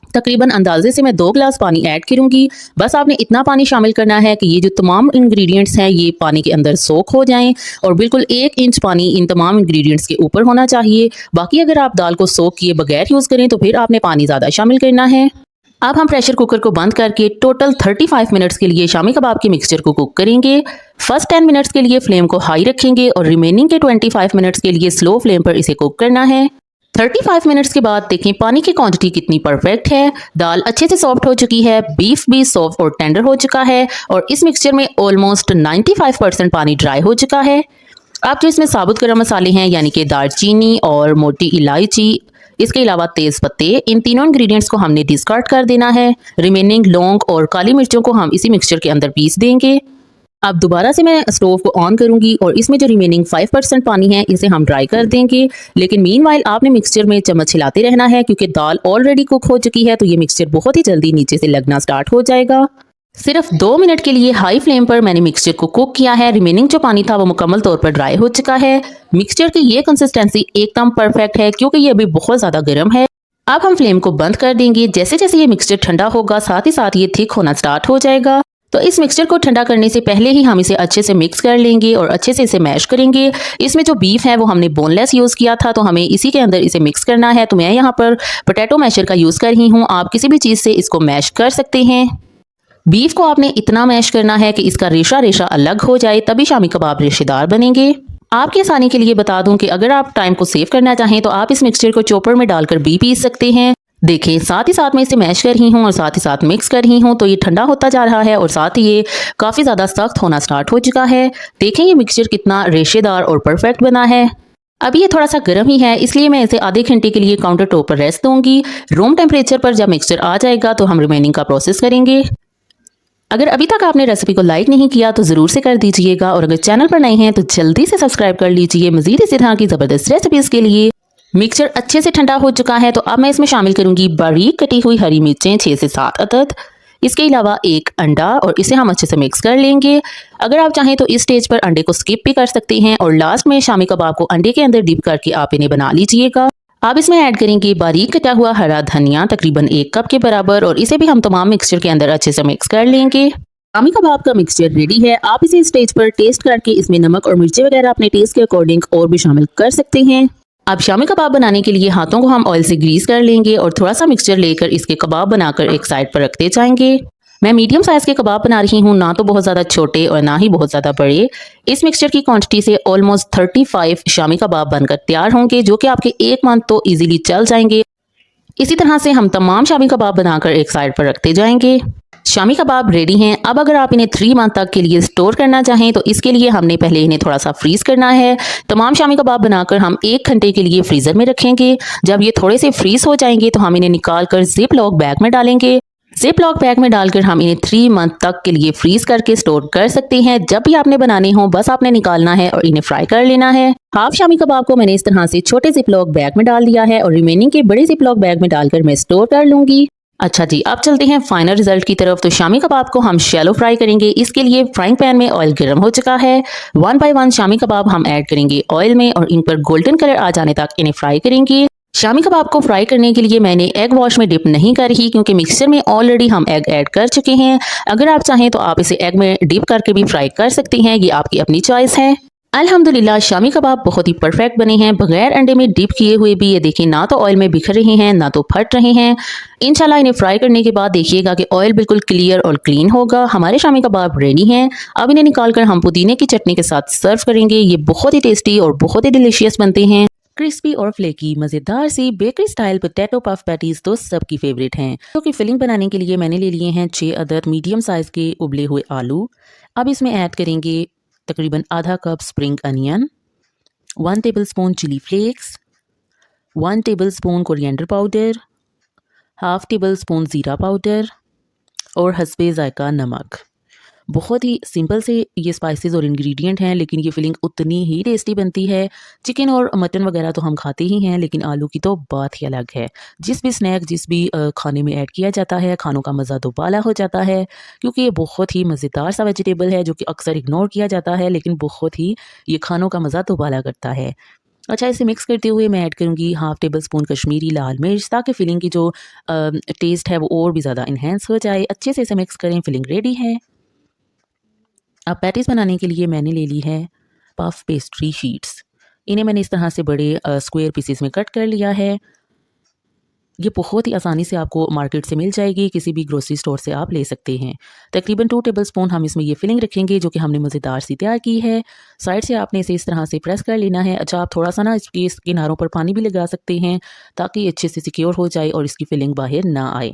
तकरीबन अंदाजे से मैं 2 गिलास पानी ऐड करूंगी। बस आपने इतना पानी शामिल करना है कि ये जो तमाम इंग्रेडिएंट्स हैं ये पानी के अंदर सोख हो जाएं और बिल्कुल 1 इंच पानी इन तमाम इंग्रेडिएंट्स के ऊपर होना चाहिए। बाकी अगर आप दाल को सोख किए बगैर यूज़ करें तो फिर आपने पानी ज़्यादा शामिल करना है। अब हम प्रेशर कुकर को बंद करके टोटल 35 मिनट्स के लिए शामी कबाब के मिक्सचर को कुक करेंगे। फर्स्ट 10 मिनट्स के लिए फ्लेम को हाई रखेंगे और रिमेनिंग के 25 मिनट्स के लिए स्लो फ्लेम पर इसे कुक करना है। 35 मिनट्स के बाद देखें पानी की क्वांटिटी कितनी परफेक्ट है। दाल अच्छे से सॉफ्ट हो चुकी है, बीफ भी सॉफ्ट और टेंडर हो चुका है और इस मिक्सचर में ऑलमोस्ट 95% पानी ड्राई हो चुका है। अब जो इसमें साबुत गरम मसाले हैं यानी कि दालचीनी और मोटी इलायची, इसके अलावा तेज़ पत्ते, इन तीनों इंग्रेडिएंट्स को हमने डिस्कार्ड कर देना है। रिमेनिंग लौंग और काली मिर्चों को हम इसी मिक्सचर के अंदर पीस देंगे। अब दोबारा से मैं स्टोव को ऑन करूंगी और इसमें जो रिमेनिंग 5% पानी है इसे हम ड्राई कर देंगे। लेकिन मीनवाइल आपने मिक्सचर में चम्मच हिलाते रहना है क्योंकि दाल ऑलरेडी कुक हो चुकी है तो ये मिक्सचर बहुत ही जल्दी नीचे से लगना स्टार्ट हो जाएगा। सिर्फ 2 मिनट के लिए हाई फ्लेम पर मैंने मिक्सचर को कुक किया है। रिमेनिंग जो पानी था वो मुकम्मल तौर पर ड्राई हो चुका है। मिक्सचर की ये कंसिस्टेंसी एकदम परफेक्ट है क्योंकि ये अभी बहुत ज़्यादा गर्म है। अब हम फ्लेम को बंद कर देंगे। जैसे जैसे ये मिक्सचर ठंडा होगा साथ ही साथ ये थिक होना स्टार्ट हो जाएगा। तो इस मिक्सचर को ठंडा करने से पहले ही हम इसे अच्छे से मिक्स कर लेंगे और अच्छे से इसे मैश करेंगे। इसमें जो बीफ है वो हमने बोनलेस यूज़ किया था तो हमें इसी के अंदर इसे मिक्स करना है। तो मैं यहाँ पर पोटैटो मैशर का यूज़ कर रही हूँ, आप किसी भी चीज़ से इसको मैश कर सकते हैं। बीफ को आपने इतना मैश करना है कि इसका रेशा रेशा अलग हो जाए, तभी शामी कबाब रेशेदार बनेंगे। आपकी आसानी के लिए बता दूं कि अगर आप टाइम को सेव करना चाहें तो आप इस मिक्सचर को चॉपर में डालकर भी पीस सकते हैं। देखें, साथ ही साथ मैं इसे मैश कर रही हूँ और साथ ही साथ मिक्स कर रही हूँ, तो ये ठंडा होता जा रहा है और साथ ही ये काफ़ी ज़्यादा सख्त होना स्टार्ट हो चुका है। देखें ये मिक्सचर कितना रेशेदार और परफेक्ट बना है। अभी ये थोड़ा सा गर्म ही है, इसलिए मैं इसे आधे घंटे के लिए काउंटर टॉप पर रेस्ट दूंगी। रूम टेम्परेचर पर जब मिक्सचर आ जाएगा तो हम रिमेनिंग का प्रोसेस करेंगे। अगर अभी तक आपने रेसिपी को लाइक नहीं किया तो ज़रूर से कर दीजिएगा और अगर चैनल पर नए हैं तो जल्दी से सब्सक्राइब कर लीजिए मज़ीद इसी तरह की ज़बरदस्त रेसिपीज़ के लिए। मिक्सचर अच्छे से ठंडा हो चुका है तो अब मैं इसमें शामिल करूंगी बारीक कटी हुई हरी मिर्चें 6 से 7 अदद, इसके अलावा एक अंडा और इसे हम अच्छे से मिक्स कर लेंगे। अगर आप चाहें तो इस स्टेज पर अंडे को स्किप भी कर सकते हैं और लास्ट में शामी कबाब को अंडे के अंदर डिप करके आप इन्हें बना लीजिएगा। आप इसमें ऐड करेंगे बारीक कटा हुआ हरा धनिया तकरीबन 1 कप के बराबर और इसे भी हम तमाम मिक्सचर के अंदर अच्छे से मिक्स कर लेंगे। शामी कबाब का मिक्सचर रेडी है। आप इसे स्टेज पर टेस्ट करके इसमें नमक और मिर्ची वगैरह अपने टेस्ट के अकॉर्डिंग और भी शामिल कर सकते हैं। अब शामी कबाब बनाने के लिए हाथों को हम ऑयल से ग्रीस कर लेंगे और थोड़ा सा मिक्सचर लेकर इसके कबाब बनाकर एक साइड पर रखते जाएंगे। मैं मीडियम साइज के कबाब बना रही हूँ, ना तो बहुत ज़्यादा छोटे और ना ही बहुत ज़्यादा बड़े। इस मिक्सचर की क्वांटिटी से ऑलमोस्ट 35 शामी कबाब बनकर तैयार होंगे, जो कि आपके 1 मंथ तो इजीली चल जाएंगे। इसी तरह से हम तमाम शामी कबाब बनाकर एक साइड पर रखते जाएंगे। शामी कबाब रेडी हैं। अब अगर आप इन्हें 3 मंथ तक के लिए स्टोर करना चाहें तो इसके लिए हमने पहले इन्हें थोड़ा सा फ्रीज करना है। तमाम शामी कबाब बनाकर हम 1 घंटे के लिए फ्रीजर में रखेंगे। जब ये थोड़े से फ्रीज हो जाएंगे तो हम इन्हें निकाल कर जिप लॉक बैग में डालेंगे। जिप लॉक बैग में डालकर हम इन्हें 3 मंथ तक के लिए फ्रीज करके स्टोर कर सकते हैं। जब भी आपने बनाने हो बस आपने निकालना है और इन्हें फ्राई कर लेना है। हाफ शामी कबाब को मैंने इस तरह से छोटे जिप लॉक बैग में डाल दिया है और रिमेनिंग के बड़े जिप लॉक बैग में डालकर मैं स्टोर कर लूंगी। अच्छा जी, अब चलते हैं फाइनल रिजल्ट की तरफ। तो शामी कबाब को हम शैलो फ्राई करेंगे। इसके लिए फ्राइंग पैन में ऑयल गर्म हो चुका है। 1 बाय 1 शामी कबाब हम ऐड करेंगे ऑयल में और इन पर गोल्डन कलर आ जाने तक इन्हें फ्राई करेंगे। शामी कबाब को फ्राई करने के लिए मैंने एग वॉश में डिप नहीं कर रही, क्योंकि मिक्सचर में ऑलरेडी हम एग ऐड कर चुके हैं। अगर आप चाहें तो आप इसे एग में डिप करके भी फ्राई कर सकते हैं, ये आपकी अपनी चॉइस है। अल्हम्दुलिल्लाह शामी कबाब बहुत ही परफेक्ट बने हैं, बगैर अंडे में डिप किए हुए भी। ये देखिए, ना तो ऑयल में बिखर रहे हैं ना तो फट रहे हैं। इंशाल्लाह इन्हें फ्राई करने के बाद देखिएगा कि ऑयल बिल्कुल क्लियर और क्लीन होगा। हमारे शामी कबाब रेडी हैं। अब इन्हें निकालकर हम पुदीने की चटनी के साथ सर्व करेंगे। ये बहुत ही टेस्टी और बहुत ही डिलीशियस बनते हैं। क्रिस्पी और फ्लेकी मज़ेदार सी bakery style potato puff patties तो सबकी फेवरेट हैं। तो की फिलिंग बनाने के लिए मैंने ले लिए हैं 6 अदद मीडियम साइज के उबले हुए आलू। अब इसमें ऐड करेंगे तकरीबन आधा cup spring onion, 1 tablespoon chilli flakes, 1 tablespoon coriander powder, half tablespoon ज़ीरा पाउडर और हस्बे ज़ायका नमक। बहुत ही सिंपल से ये स्पाइसेस और इंग्रेडिएंट हैं, लेकिन ये फिलिंग उतनी ही टेस्टी बनती है। चिकन और मटन वगैरह तो हम खाते ही हैं, लेकिन आलू की तो बात ही अलग है। जिस भी स्नैक जिस भी खाने में ऐड किया जाता है, खानों का मज़ा दोबाला हो जाता है, क्योंकि ये बहुत ही मज़ेदार सा वेजिटेबल है जो कि अक्सर इग्नोर किया जाता है, लेकिन बहुत ही ये खानों का मज़ा दोबाला करता है। अच्छा, इसे मिक्स करते हुए मैं ऐड करूँगी हाफ टेबल स्पून कश्मीरी लाल मिर्च, ताकि फिलिंग की जो टेस्ट है वो और भी ज़्यादा इन्हेंस हो जाए। अच्छे से इसे मिक्स करें, फिलिंग रेडी है। अब पैटीज बनाने के लिए मैंने ले ली है पफ पेस्ट्री शीट्स। इन्हें मैंने इस तरह से बड़े स्क्वायर पीसेस में कट कर लिया है। ये बहुत ही आसानी से आपको मार्केट से मिल जाएगी, किसी भी ग्रोसरी स्टोर से आप ले सकते हैं। तकरीबन 2 टेबलस्पून हम इसमें ये फिलिंग रखेंगे जो कि हमने मज़ेदार सी तैयार की है। साइड से आपने इसे इस तरह से प्रेस कर लेना है। अच्छा, आप थोड़ा सा ना इसके किनारों पर पानी भी लगा सकते हैं ताकि अच्छे से सिक्योर हो जाए और इसकी फिलिंग बाहर ना आए।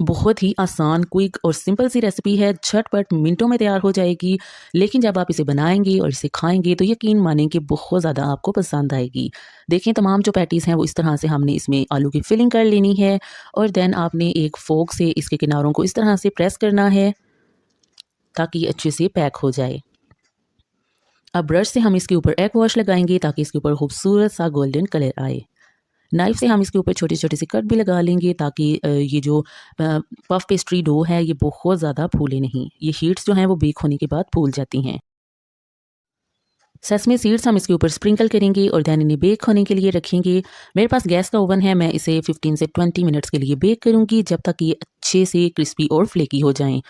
बहुत ही आसान, क्विक और सिंपल सी रेसिपी है, झटपट मिनटों में तैयार हो जाएगी। लेकिन जब आप इसे बनाएंगे और इसे खाएंगे तो यकीन मानें कि बहुत ज़्यादा आपको पसंद आएगी। देखें, तमाम जो पैटीज़ हैं वो इस तरह से हमने इसमें आलू की फिलिंग कर लेनी है और देन आपने एक फोक से इसके किनारों को इस तरह से प्रेस करना है ताकि अच्छे से पैक हो जाए। अब ब्रश से हम इसके ऊपर एग वॉश लगाएंगे ताकि इसके ऊपर खूबसूरत सा गोल्डन कलर आए। नाइफ से हम इसके ऊपर छोटे छोटे से कट भी लगा लेंगे ताकि ये जो पफ पेस्ट्री डो है ये बहुत ज़्यादा फूले नहीं। ये शीट्स जो हैं वो बेक होने के बाद फूल जाती हैं। सेसमे सीड्स हम इसके ऊपर स्प्रिंकल करेंगे और दैन इन्हें बेक होने के लिए रखेंगे। मेरे पास गैस का ओवन है, मैं इसे 15 से 20 मिनट्स के लिए बेक करूँगी, जब तक ये अच्छे से क्रिस्पी और फ्लेकी हो जाएँ।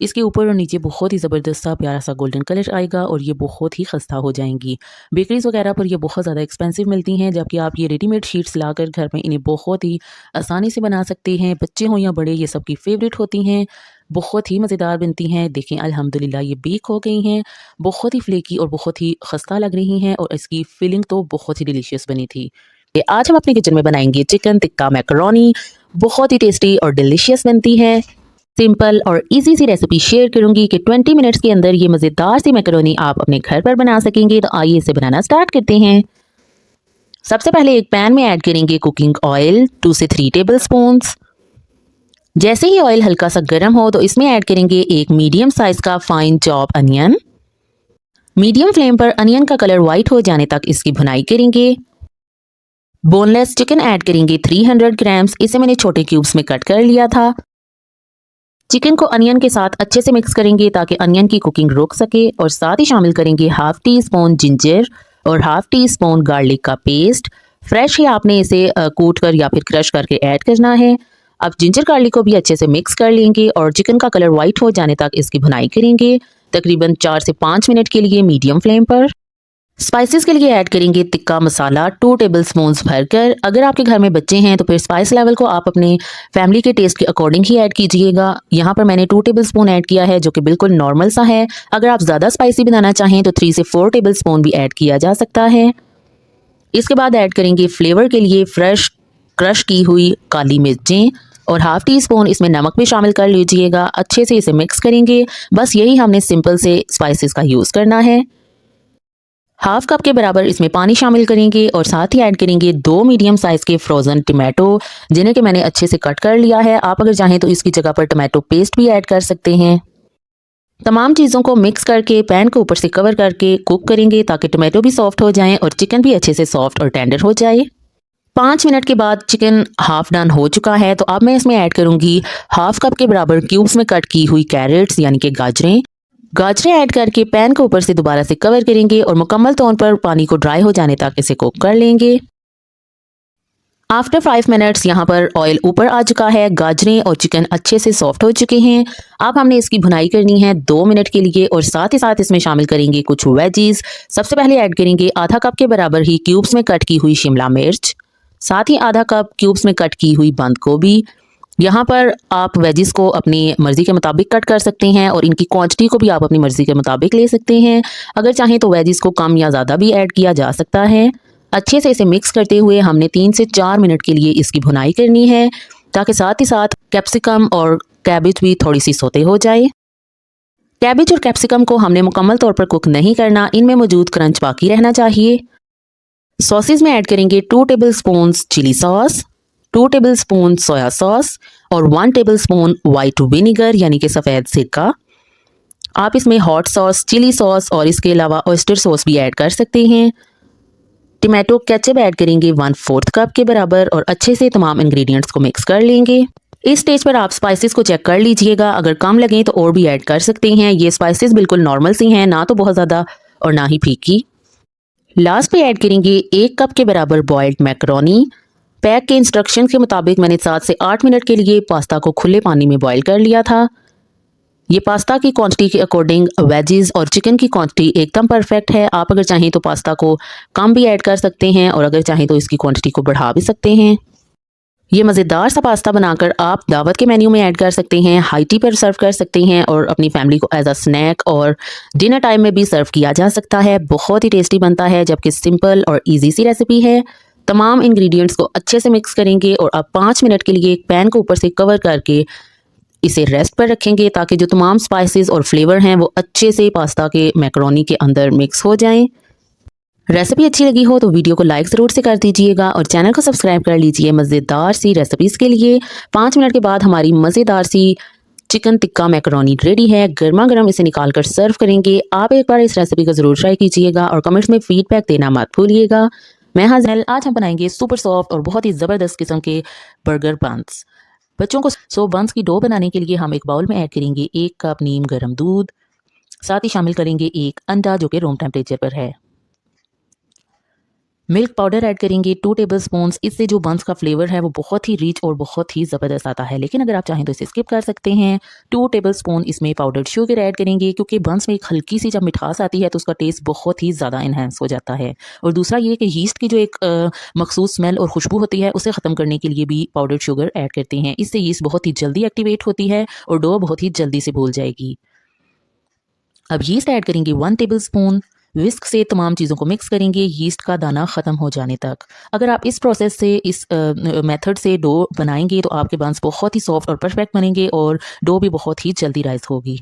इसके ऊपर और नीचे बहुत ही ज़बरदस्त सा प्यारा सा गोल्डन कलर आएगा और ये बहुत ही खस्ता हो जाएंगी। बेकरीज वगैरह पर ये बहुत ज़्यादा एक्सपेंसिव मिलती हैं, जबकि आप ये रेडीमेड शीट्स लाकर घर में इन्हें बहुत ही आसानी से बना सकते हैं। बच्चे हों या बड़े, ये सबकी फेवरेट होती हैं। बहुत ही मज़ेदार बनती हैं। देखें अल्हम्दुलिल्लाह ये बेक हो गई हैं, बहुत ही फ्लेकी और बहुत ही खस्ता लग रही हैं और इसकी फिलिंग तो बहुत ही डिलीशियस बनी थी। आज हम अपने किचन में बनाएंगे चिकन टिक्का मैकरोनी। बहुत ही टेस्टी और डिलीशियस बनती है। सिंपल और इजी सी रेसिपी शेयर करूंगी कि 20 मिनट्स के अंदर ये मज़ेदार सी मैकरोनी आप अपने घर पर बना सकेंगे। तो आइए इसे बनाना स्टार्ट करते हैं। सबसे पहले एक पैन में ऐड करेंगे कुकिंग ऑयल 2 से 3 टेबल स्पून्स। जैसे ही ऑयल हल्का सा गर्म हो तो इसमें ऐड करेंगे एक मीडियम साइज का fine chop onion. Medium flame पर अनियन का कलर व्हाइट हो जाने तक इसकी भुनाई करेंगे। बोनलेस चिकन ऐड करेंगे 300 ग्राम्स। इसे मैंने छोटे क्यूब्स में कट कर लिया था। चिकन को अनियन के साथ अच्छे से मिक्स करेंगे ताकि अनियन की कुकिंग रुक सके और साथ ही शामिल करेंगे हाफ टी स्पून जिंजर और हाफ टी स्पून गार्लिक का पेस्ट। फ्रेश ही आपने इसे कूट कर या फिर क्रश करके ऐड करना है। अब जिंजर गार्लिक को भी अच्छे से मिक्स कर लेंगे और चिकन का कलर व्हाइट हो जाने तक इसकी भुनाई करेंगे, तकरीबन 4 से 5 मिनट के लिए मीडियम फ्लेम पर। स्पाइसेस के लिए ऐड करेंगे टिक्का मसाला 2 टेबल स्पून्स भरकर। अगर आपके घर में बच्चे हैं तो फिर स्पाइस लेवल को आप अपने फैमिली के टेस्ट के अकॉर्डिंग ही ऐड कीजिएगा। यहाँ पर मैंने 2 टेबल स्पून ऐड किया है जो कि बिल्कुल नॉर्मल सा है। अगर आप ज़्यादा स्पाइसी बनाना चाहें तो 3 से 4 टेबल स्पून भी ऐड किया जा सकता है। इसके बाद ऐड करेंगे फ्लेवर के लिए फ्रेश क्रश की हुई काली मिर्चें और हाफ टी स्पून इसमें नमक भी शामिल कर लीजिएगा। अच्छे से इसे मिक्स करेंगे। बस यही हमने सिंपल से स्पाइसेस का यूज़ करना है। हाफ कप के बराबर इसमें पानी शामिल करेंगे और साथ ही ऐड करेंगे 2 मीडियम साइज़ के फ्रोज़न टमाटो जिन्हें कि मैंने अच्छे से कट कर लिया है। आप अगर चाहें तो इसकी जगह पर टमाटो पेस्ट भी ऐड कर सकते हैं। तमाम चीज़ों को मिक्स करके पैन को ऊपर से कवर करके कुक करेंगे ताकि टमाटो भी सॉफ्ट हो जाएं और चिकन भी अच्छे से सॉफ्ट और टेंडर हो जाए। 5 मिनट के बाद चिकन हाफ डन हो चुका है तो अब मैं इसमें ऐड करूंगी हाफ कप के बराबर क्यूब्स में कट की हुई कैरेट्स यानी कि गाजरें ऐड करके पैन को ऊपर से दोबारा से कवर करेंगे और मुकम्मल तौर पर पानी को ड्राई हो जाने तक इसे कुक कर लेंगे। आफ्टर 5 मिनट्स यहाँ पर ऑयल ऊपर आ चुका है, गाजरें और चिकन अच्छे से सॉफ्ट हो चुके हैं। अब हमने इसकी भुनाई करनी है 2 मिनट के लिए और साथ ही साथ इसमें शामिल करेंगे कुछ वेजीज। सबसे पहले ऐड करेंगे आधा कप के बराबर ही क्यूब्स में कट की हुई शिमला मिर्च, साथ ही आधा कप क्यूब्स में कट की हुई बंद गोभी। यहाँ पर आप वेजिस को अपनी मर्ज़ी के मुताबिक कट कर सकते हैं और इनकी क्वांटिटी को भी आप अपनी मर्ज़ी के मुताबिक ले सकते हैं। अगर चाहें तो वेजिस को कम या ज़्यादा भी ऐड किया जा सकता है। अच्छे से इसे मिक्स करते हुए हमने 3 से 4 मिनट के लिए इसकी भुनाई करनी है ताकि साथ ही साथ कैप्सिकम और कैबेज भी थोड़ी सी सोते हो जाए। कैबेज और कैप्सिकम को हमने मुकम्मल तौर पर कुक नहीं करना, इनमें मौजूद क्रंच बाकी रहना चाहिए। सॉसेज में ऐड करेंगे 2 tablespoon chilli sauce, 2 tablespoon soya sauce और 1 टेबल स्पून वाइट विनेगर यानी कि सफ़ेद सिरका। आप इसमें हॉट सॉस, चिली सॉस और इसके अलावा ऑयस्टर सॉस भी ऐड कर सकते हैं। टमाटो केचप ऐड करेंगे 1/4 कप के बराबर और अच्छे से तमाम इंग्रेडिएंट्स को मिक्स कर लेंगे। इस स्टेज पर आप स्पाइसेस को चेक कर लीजिएगा, अगर कम लगें तो और भी ऐड कर सकते हैं। ये स्पाइसेस बिल्कुल नॉर्मल सी हैं, ना तो बहुत ज़्यादा और ना ही फीकी। लास्ट पे ऐड करेंगे 1 कप के बराबर बॉइल्ड मैकरोनी। पैक के इंस्ट्रक्शन के मुताबिक मैंने 7 से 8 मिनट के लिए पास्ता को खुले पानी में बॉईल कर लिया था। ये पास्ता की क्वांटिटी के अकॉर्डिंग वेजीज और चिकन की क्वांटिटी एकदम परफेक्ट है। आप अगर चाहें तो पास्ता को कम भी ऐड कर सकते हैं और अगर चाहें तो इसकी क्वांटिटी को बढ़ा भी सकते हैं। ये मज़ेदार सा पास्ता बनाकर आप दावत के मेन्यू में ऐड कर सकते हैं, हाई टी पर सर्व कर सकते हैं और अपनी फैमिली को एज अ स्नैक और डिनर टाइम में भी सर्व किया जा सकता है। बहुत ही टेस्टी बनता है, जबकि सिंपल और ईजी सी रेसिपी है। तमाम इंग्रेडिएंट्स को अच्छे से मिक्स करेंगे और अब 5 मिनट के लिए पैन को ऊपर से कवर करके इसे रेस्ट पर रखेंगे ताकि जो तमाम स्पाइसेस और फ्लेवर हैं वो अच्छे से पास्ता के मैकरोनी के अंदर मिक्स हो जाएं। रेसिपी अच्छी लगी हो तो वीडियो को लाइक ज़रूर से कर दीजिएगा और चैनल को सब्सक्राइब कर लीजिए मज़ेदार सी रेसिपीज़ के लिए। 5 मिनट के बाद हमारी मज़ेदार सी चिकन टिक्का मैकरोनी रेडी है। गर्मा गर्म इसे निकाल कर सर्व करेंगे। आप एक बार इस रेसिपी को ज़रूर ट्राई कीजिएगा और कमेंट्स में फीडबैक देना मत भूलिएगा। मैं हाज़िर, आज हम बनाएंगे सुपर सॉफ्ट और बहुत ही ज़बरदस्त किस्म के बर्गर बंस। बच्चों को बंस की डो बनाने के लिए हम एक बाउल में ऐड करेंगे 1 कप नीम गर्म दूध, साथ ही शामिल करेंगे 1 अंडा जो कि रूम टेम्परेचर पर है। मिल्क पाउडर ऐड करेंगे 2 टेबलस्पून्स। इससे जो बंस का फ्लेवर है वो बहुत ही रिच और बहुत ही ज़बरदस्त आता है, लेकिन अगर आप चाहें तो इसे स्किप कर सकते हैं। 2 टेबलस्पून इसमें पाउडर्ड शुगर ऐड करेंगे, क्योंकि बंस में एक हल्की सी जब मिठास आती है तो उसका टेस्ट बहुत ही ज़्यादा इन्हेंस हो जाता है। और दूसरा ये कि यीस्ट की जो एक मखसूस स्मेल और खुशबू होती है उसे ख़त्म करने के लिए भी पाउडर्ड शुगर ऐड करते हैं। इससे यीस्ट बहुत ही जल्दी एक्टिवेट होती है और डो बहुत ही जल्दी से घुल जाएगी। अब यीस्ट ऐड करेंगे 1 टेबलस्पून। विस्क से तमाम चीज़ों को मिक्स करेंगे यीस्ट का दाना ख़त्म हो जाने तक। अगर आप इस प्रोसेस से इस मेथड से डो बनाएंगे तो आपके बंस बहुत ही सॉफ्ट और परफेक्ट बनेंगे और डो भी बहुत ही जल्दी राइस होगी।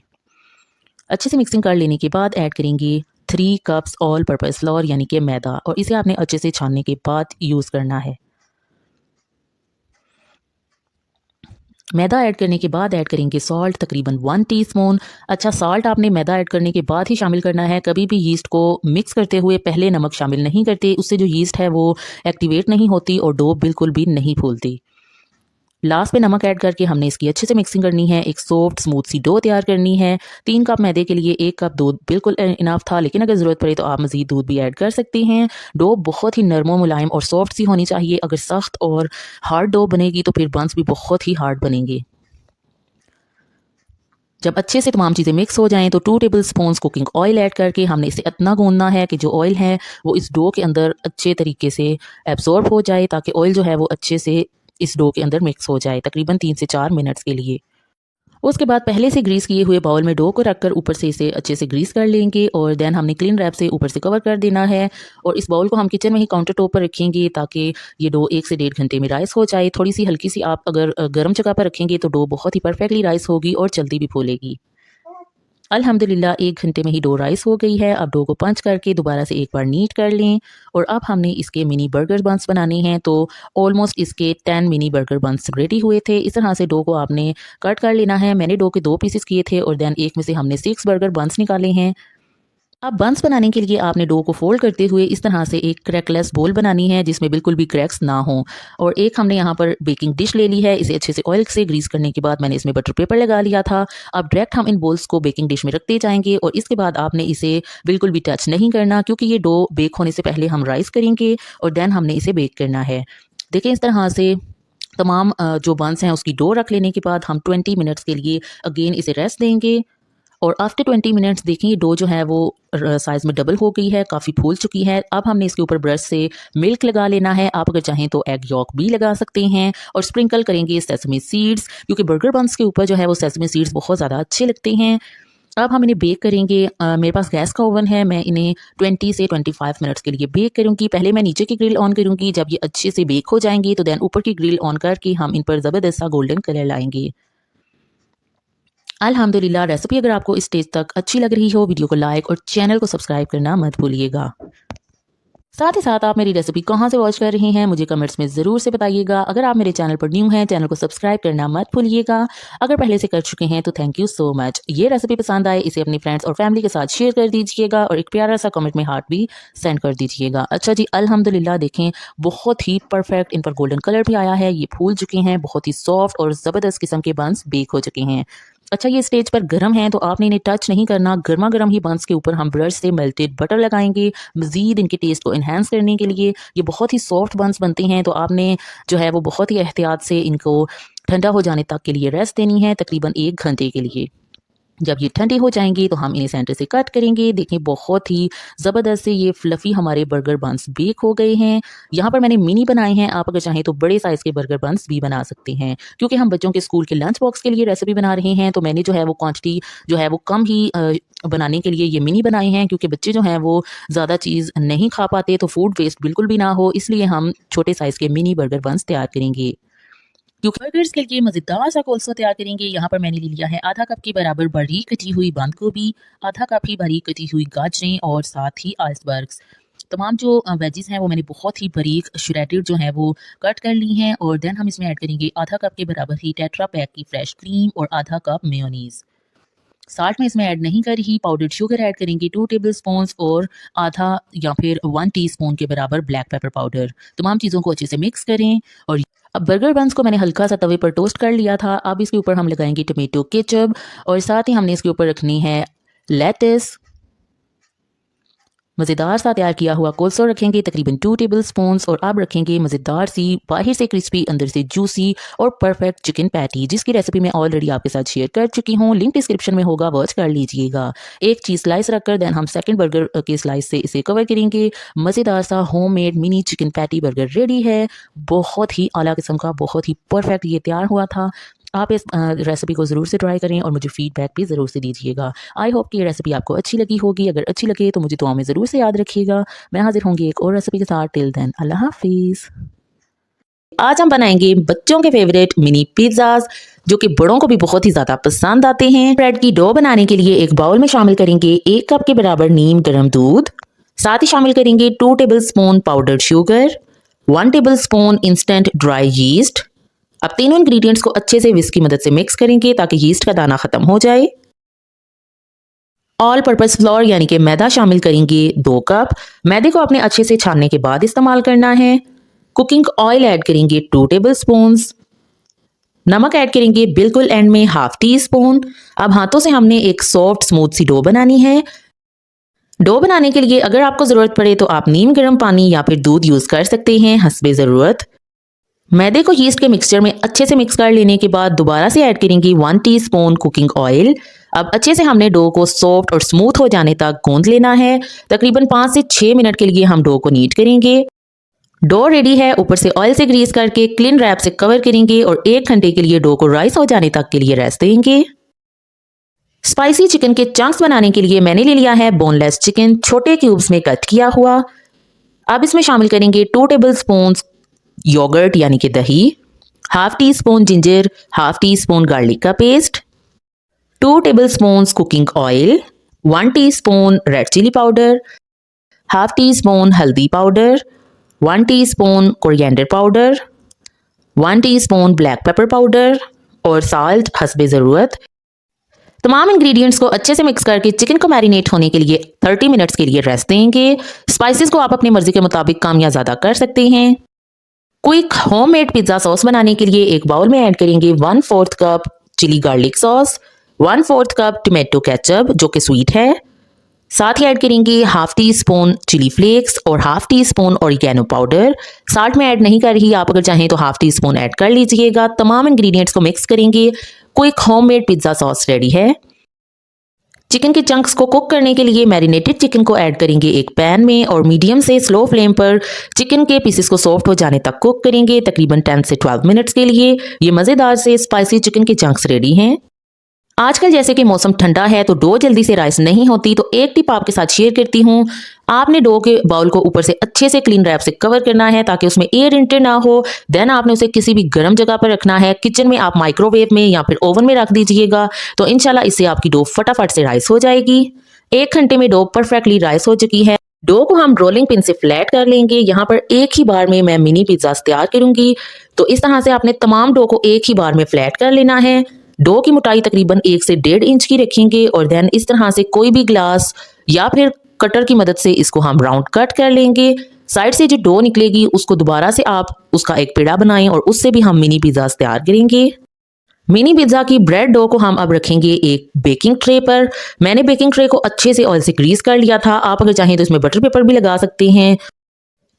अच्छे से मिक्सिंग कर लेने के बाद ऐड करेंगे 3 कप्स ऑल पर्पस फ्लोर यानी कि मैदा, और इसे आपने अच्छे से छानने के बाद यूज़ करना है। मैदा ऐड करने के बाद ऐड करेंगे सॉल्ट तकरीबन 1 टीस्पून। अच्छा, सॉल्ट आपने मैदा ऐड करने के बाद ही शामिल करना है, कभी भी यीस्ट को मिक्स करते हुए पहले नमक शामिल नहीं करते, उससे जो यीस्ट है वो एक्टिवेट नहीं होती और डो बिल्कुल भी नहीं फूलती। लास्ट में नमक ऐड करके हमने इसकी अच्छे से मिक्सिंग करनी है, एक सॉफ्ट स्मूथ सी डो तैयार करनी है। 3 कप मैदे के लिए 1 कप दूध बिल्कुल इनफ था, लेकिन अगर ज़रूरत पड़े तो आप मज़ीद दूध भी ऐड कर सकती हैं। डो बहुत ही नरम मुलायम और सॉफ्ट सी होनी चाहिए, अगर सख्त और हार्ड डो बनेगी तो फिर बंस भी बहुत ही हार्ड बनेंगे। जब अच्छे से तमाम चीज़ें मिक्स हो जाएं तो 2 टेबलस्पून कुकिंग ऑयल ऐड करके हमने इसे इतना गूंदना है कि जो ऑयल है वो इस डो के अंदर अच्छे तरीके से एब्जॉर्ब हो जाए, ताकि ऑयल जो है वो अच्छे से इस डो के अंदर मिक्स हो जाए, तकरीबन 3 से 4 मिनट्स के लिए। उसके बाद पहले से ग्रीस किए हुए बाउल में डो को रखकर ऊपर से इसे अच्छे से ग्रीस कर लेंगे और देन हमने क्लीन रैप से ऊपर से कवर कर देना है। और इस बाउल को हम किचन में ही काउंटर टॉप पर रखेंगे ताकि ये डो 1 से 1.5 घंटे में राइस हो जाए। थोड़ी सी हल्की सी आप अगर गर्म जगह पर रखेंगे तो डो बहुत ही परफेक्टली राइस होगी और जल्दी भी फूलेगी। अल्हम्दुलिल्लाह 1 घंटे में ही डो राइस हो गई है। अब डो को पंच करके दोबारा से एक बार नीट कर लें और अब हमने इसके मिनी बर्गर बंस बनाने हैं। तो ऑलमोस्ट इसके 10 मिनी बर्गर बंस रेडी हुए थे। इस तरह से डो को आपने कट कर लेना है। मैंने डो के 2 पीसेस किए थे और देन एक में से हमने 6 बर्गर बंस निकाले हैं। अब बंस बनाने के लिए आपने डो को फोल्ड करते हुए इस तरह से एक क्रैकलेस बोल बनानी है जिसमें बिल्कुल भी क्रैक्स ना हो। और एक हमने यहाँ पर बेकिंग डिश ले ली है, इसे अच्छे से ऑयल से ग्रीस करने के बाद मैंने इसमें बटर पेपर लगा लिया था। अब डायरेक्ट हम इन बोल्स को बेकिंग डिश में रखते जाएंगे और इसके बाद आपने इसे बिल्कुल भी टच नहीं करना, क्योंकि ये डो बेक होने से पहले हम राइस करेंगे और देन हमने इसे बेक करना है। देखें, इस तरह से तमाम जो बंस हैं उसकी डो रख लेने के बाद हम 20 मिनट्स के लिए अगेन इसे रेस्ट देंगे। और आफ्टर 20 मिनट्स देखिए डो जो है वो साइज़ में डबल हो गई है, काफ़ी फूल चुकी है। अब हमने इसके ऊपर ब्रश से मिल्क लगा लेना है। आप अगर चाहें तो एग यॉक भी लगा सकते हैं और स्प्रिंकल करेंगे सेसमी सीड्स, क्योंकि बर्गर बंस के ऊपर जो है वो सेसमी सीड्स बहुत ज़्यादा अच्छे लगते हैं। अब हम इन्हें बेक करेंगे। मेरे पास गैस का ओवन है, मैं इन्हें 20 से 25 मिनट्स के लिए बेक करूंगी। पहले मैं नीचे की ग्रिल ऑन करूंगी, जब ये अच्छे से बेक हो जाएंगी तो देन ऊपर की ग्रिल ऑन करके हम इन पर ज़बरदस्त सा गोल्डन कलर लाएंगे। अल्हम्दुलिल्लाह, रेसिपी अगर आपको इस स्टेज तक अच्छी लग रही हो, वीडियो को लाइक और चैनल को सब्सक्राइब करना मत भूलिएगा। साथ ही साथ आप मेरी रेसिपी कहाँ से वॉच कर रहे हैं मुझे कमेंट्स में ज़रूर से बताइएगा। अगर आप मेरे चैनल पर न्यू हैं, चैनल को सब्सक्राइब करना मत भूलिएगा। अगर पहले से कर चुके हैं तो थैंक यू सो मच। ये रेसिपी पसंद आए इसे अपनी फ्रेंड्स और फैमिली के साथ शेयर कर दीजिएगा और एक प्यारा सा कमेंट में हार्ट भी सेंड कर दीजिएगा। अच्छा जी, अल्हम्दुलिल्लाह देखें बहुत ही परफेक्ट इन पर गोल्डन कलर भी आया है, ये फूल चुके हैं, बहुत ही सॉफ्ट और ज़बरदस्त किस्म के बंस बेक हो चुके हैं। अच्छा, ये स्टेज पर गर्म है तो आपने इन्हें टच नहीं करना, गर्मा गर्म ही बंस के ऊपर हम ब्रश से मेल्टेड बटर लगाएंगे मज़ीद इनके टेस्ट को इन्हेंस करने के लिए। ये बहुत ही सॉफ्ट बंस बनते हैं तो आपने जो है वो बहुत ही एहतियात से इनको ठंडा हो जाने तक के लिए रेस्ट देनी है, तकरीबन 1 घंटे के लिए। जब ये ठंडी हो जाएंगी तो हम इन्हें सेंटर से कट करेंगे। देखिए बहुत ही ज़बरदस्त से ये फ्लफ़ी हमारे बर्गर बंस बेक हो गए हैं। यहाँ पर मैंने मिनी बनाए हैं, आप अगर चाहें तो बड़े साइज़ के बर्गर बंस भी बना सकते हैं। क्योंकि हम बच्चों के स्कूल के लंच बॉक्स के लिए रेसिपी बना रहे हैं तो मैंने जो है वो क्वांटिटी जो है वो कम ही बनाने के लिए ये मिनी बनाए हैं, क्योंकि बच्चे जो हैं वो ज़्यादा चीज़ नहीं खा पाते तो फूड वेस्ट बिल्कुल भी ना हो, इसलिए हम छोटे साइज़ के मिनी बर्गर बंस तैयार करेंगे। क्योंकि बर्गर्स के लिए मज़ेदार सा कोल्सो तैयार करेंगे। यहाँ पर मैंने ले लिया है आधा कप के बराबर बारीक कटी हुई बंद गोभी, आधा कप ही बारीक कटी हुई गाजरें और साथ ही आइसबर्ग्स। तमाम जो वेजिस हैं वो मैंने बहुत ही बारीक श्रेडेड जो है वो कट कर ली हैं। और देन हम इसमें ऐड करेंगे आधा कप के बराबर ही टेट्रा पैक की फ्रेश क्रीम और आधा कप मेयोनीज़। साल्ट में इसमें ऐड नहीं कर रही, पाउडर्ड शुगर ऐड करेंगे 2 टेबलस्पून और आधा या फिर 1 टीस्पून के बराबर ब्लैक पेपर पाउडर। तमाम चीज़ों को अच्छे से मिक्स करें। और अब बर्गर बंस को मैंने हल्का सा तवे पर टोस्ट कर लिया था। अब इसके ऊपर हम लगाएंगे टमेटो केचप और साथ ही हमने इसके ऊपर रखनी है लेट्स, मज़ेदार सा तैयार किया हुआ कोल्ड रखेंगे तकरीबन 2 टेबल स्पून और अब रखेंगे मज़ेदार सी बाहर से क्रिस्पी अंदर से जूसी और परफेक्ट चिकन पैटी, जिसकी रेसिपी मैं ऑलरेडी आपके साथ शेयर कर चुकी हूँ। लिंक डिस्क्रिप्शन में होगा, वॉच कर लीजिएगा। एक चीज़ स्लाइस रखकर देन हम सेकंड बर्गर के स्लाइस से इसे कवर करेंगे। मज़ेदार सा homemade mini chicken patty burger ready है। बहुत ही आला किस्म का, बहुत ही परफेक्ट ये तैयार हुआ था। आप इस रेसिपी को ज़रूर से ट्राई करें और मुझे फीडबैक भी ज़रूर से दीजिएगा। आई होप कि ये रेसिपी आपको अच्छी लगी होगी। अगर अच्छी लगे तो मुझे दुआ में ज़रूर से याद रखिएगा। मैं हाजिर होंगी एक और रेसिपी के साथ। टिल देन अल्लाह हाफिज़। आज हम बनाएंगे बच्चों के फेवरेट मिनी पिज़्ज़ाज़, जो कि बड़ों को भी बहुत ही ज़्यादा पसंद आते हैं। ब्रेड की डो बनाने के लिए एक बाउल में शामिल करेंगे 1 कप के बराबर नीम गर्म दूध। साथ ही शामिल करेंगे 2 table spoon powdered sugar, 1 table spoon instant dry yeast. अब तीनों इंग्रेडिएंट्स को अच्छे से विस्क की मदद से मिक्स करेंगे ताकि यीस्ट का दाना खत्म हो जाए। ऑल पर्पस फ्लोर यानी कि मैदा शामिल करेंगे 2 कप। मैदे को अपने अच्छे से छानने के बाद इस्तेमाल करना है। कुकिंग ऑयल ऐड करेंगे 2 टेबल स्पून। नमक ऐड करेंगे बिल्कुल एंड में 1/2 टी स्पून। अब हाथों से हमने एक सॉफ्ट स्मूथ सी डो बनानी है। डो बनाने के लिए अगर आपको ज़रूरत पड़े तो आप नीम गर्म पानी या फिर दूध यूज़ कर सकते हैं हस्बे ज़रूरत। मैदे को यीस्ट के मिक्सचर में अच्छे से मिक्स कर लेने के बाद दोबारा से ऐड करेंगे 1 टीस्पून कुकिंग ऑयल। अब अच्छे से हमने डो को सॉफ्ट और स्मूथ हो जाने तक गूंथ लेना है। तकरीबन 5 से 6 मिनट के लिए हम डो को नीट करेंगे। डो रेडी है। ऊपर से ऑयल से ग्रीस करके क्लीन रैप से कवर करेंगे और 1 घंटे के लिए डो को राइस हो जाने तक के लिए रेस्ट देंगे। स्पाइसी चिकन के चंक्स बनाने के लिए मैंने ले लिया है बोनलेस चिकन, छोटे क्यूब्स में कट किया हुआ। अब इसमें शामिल करेंगे 2 टेबल स्पून योगर्ट यानी कि दही, 1/2 teaspoon ginger, 1/2 teaspoon garlic का paste, 2 tablespoon cooking oil, 1 teaspoon red chilli powder, 1/2 teaspoon हल्दी powder, 1 teaspoon coriander powder, 1 teaspoon black pepper powder और साल्ट हस्बे ज़रूरत। तमाम इंग्रेडिएंट्स को अच्छे से मिक्स करके चिकन को मैरिनेट होने के लिए 30 मिनट्स के लिए रेस्ट देंगे। स्पाइसेस को आप अपनी मर्जी के मुताबिक कम या ज़्यादा कर सकते हैं। क्विक होममेड पिज़्ज़ा सॉस बनाने के लिए एक बाउल में ऐड करेंगे 1/4 cup chilli garlic sauce, 1/4 cup tomato ketchup जो कि स्वीट है। साथ ही ऐड करेंगे 1/2 टी स्पून चिली फ्लेक्स और 1/2 tea spoon oregano powder. Salt में ऐड नहीं कर रही, आप अगर चाहें तो 1/2 टी स्पून ऐड कर लीजिएगा। तमाम इंग्रेडिएंट्स को मिक्स करेंगे। Quick homemade pizza sauce ready है। चिकन के चंक्स को कुक करने के लिए मैरिनेटेड चिकन को ऐड करेंगे एक पैन में और मीडियम से स्लो फ्लेम पर चिकन के पीसेस को सॉफ्ट हो जाने तक कुक करेंगे तकरीबन 10 से 12 मिनट्स के लिए। ये मज़ेदार से स्पाइसी चिकन के चंक्स रेडी हैं। आजकल जैसे कि मौसम ठंडा है तो डो जल्दी से राइस नहीं होती, तो एक टिप आपके साथ शेयर करती हूँ। आपने डो के बाउल को ऊपर से अच्छे से क्लीन रैप से कवर करना है ताकि उसमें एयर इंटर ना हो। देन आपने उसे किसी भी गर्म जगह पर रखना है। किचन में आप माइक्रोवेव में या फिर ओवन में रख दीजिएगा तो इंशाल्लाह इससे आपकी डो फटाफट से राइस हो जाएगी। 1 घंटे में डो परफेक्टली राइस हो चुकी है। डो को हम रोलिंग पिन से फ्लैट कर लेंगे। यहाँ पर एक ही बार में मैं मिनी पिज्जा तैयार करूंगी, तो इस तरह से आपने तमाम डो को एक ही बार में फ्लैट कर लेना है। डो की मोटाई तकरीबन 1 से 1.5 इंच की रखेंगे और देन इस तरह से कोई भी ग्लास या फिर कटर की मदद से इसको हम राउंड कट कर लेंगे। साइड से जो डो निकलेगी उसको दोबारा से आप उसका एक पेड़ा बनाएं और उससे भी हम मिनी पिज्जा तैयार करेंगे। मिनी पिज्जा की ब्रेड डो को हम अब रखेंगे एक बेकिंग ट्रे पर। मैंने बेकिंग ट्रे को अच्छे से ऑयल से ग्रीस कर लिया था, आप अगर चाहें तो इसमें बटर पेपर भी लगा सकते हैं।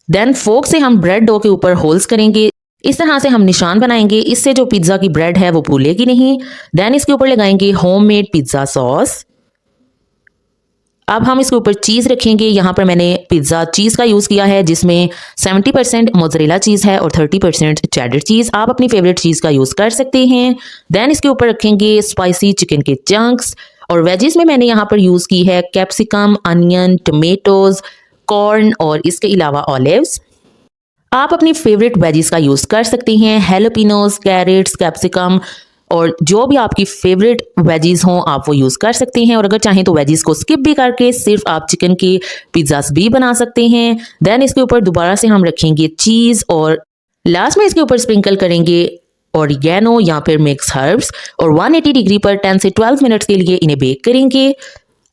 देन फोक से हम ब्रेड डो के ऊपर होल्स करेंगे। इस तरह से हम निशान बनाएंगे, इससे जो पिज्जा की ब्रेड है वो फूलेगी नहीं। देन इसके ऊपर लगाएंगे होममेड पिज्जा सॉस। अब हम इसके ऊपर चीज़ रखेंगे। यहाँ पर मैंने पिज्ज़ा चीज़ का यूज़ किया है जिसमें 70% मोज़रेला चीज़ है और 30% चेडर चीज़। आप अपनी फेवरेट चीज़ का यूज़ कर सकते हैं। देन इसके ऊपर रखेंगे स्पाइसी चिकन के चंक्स और वेजिस में मैंने यहाँ पर यूज़ की है कैप्सिकम, अनियन, टमेटोज़, कॉर्न और इसके अलावा ऑलिव्स। आप अपनी फेवरेट वेजिस का यूज़ कर सकते हैं। हैलोपिनोज, कैरेट्स, कैप्सिकम और जो भी आपकी फेवरेट वेजीज हों आप वो यूज़ कर सकते हैं। और अगर चाहें तो वेजीज को स्किप भी करके सिर्फ आप चिकन के पिज़्ज़ास भी बना सकते हैं। देन इसके ऊपर दोबारा से हम रखेंगे चीज़ और लास्ट में इसके ऊपर स्प्रिंकल करेंगे ऑरिगेनो या फिर मिक्स हर्ब्स और 180 डिग्री पर 10 से 12 मिनट्स के लिए इन्हें बेक करेंगे।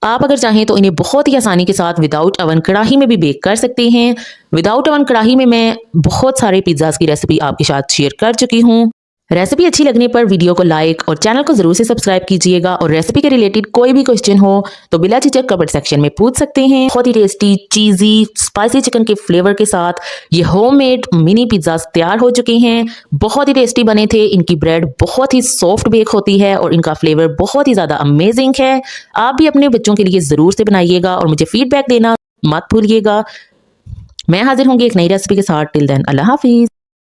आप अगर चाहें तो इन्हें बहुत ही आसानी के साथ विदाउट अवन कढ़ाई में भी बेक कर सकते हैं। विदाउट अवन कढ़ाई में मैं बहुत सारे पिज़्ज़ास की रेसिपी आपके साथ शेयर कर चुकी हूँ। रेसिपी अच्छी लगने पर वीडियो को लाइक और चैनल को जरूर से सब्सक्राइब कीजिएगा और रेसिपी के रिलेटेड कोई भी क्वेश्चन हो तो बिला झिझक कमेंट सेक्शन में पूछ सकते हैं। बहुत ही टेस्टी चीजी स्पाइसी चिकन के फ्लेवर के साथ ये होममेड मिनी पिज्जा तैयार हो चुके हैं। बहुत ही टेस्टी बने थे। इनकी ब्रेड बहुत ही सॉफ्ट बेक होती है और इनका फ्लेवर बहुत ही ज्यादा अमेजिंग है। आप भी अपने बच्चों के लिए जरूर से बनाइएगा और मुझे फीडबैक देना मत भूलिएगा। मैं हाजिर होंगी एक नई रेसिपी के साथ। टिल देन अल्लाह हाफिज।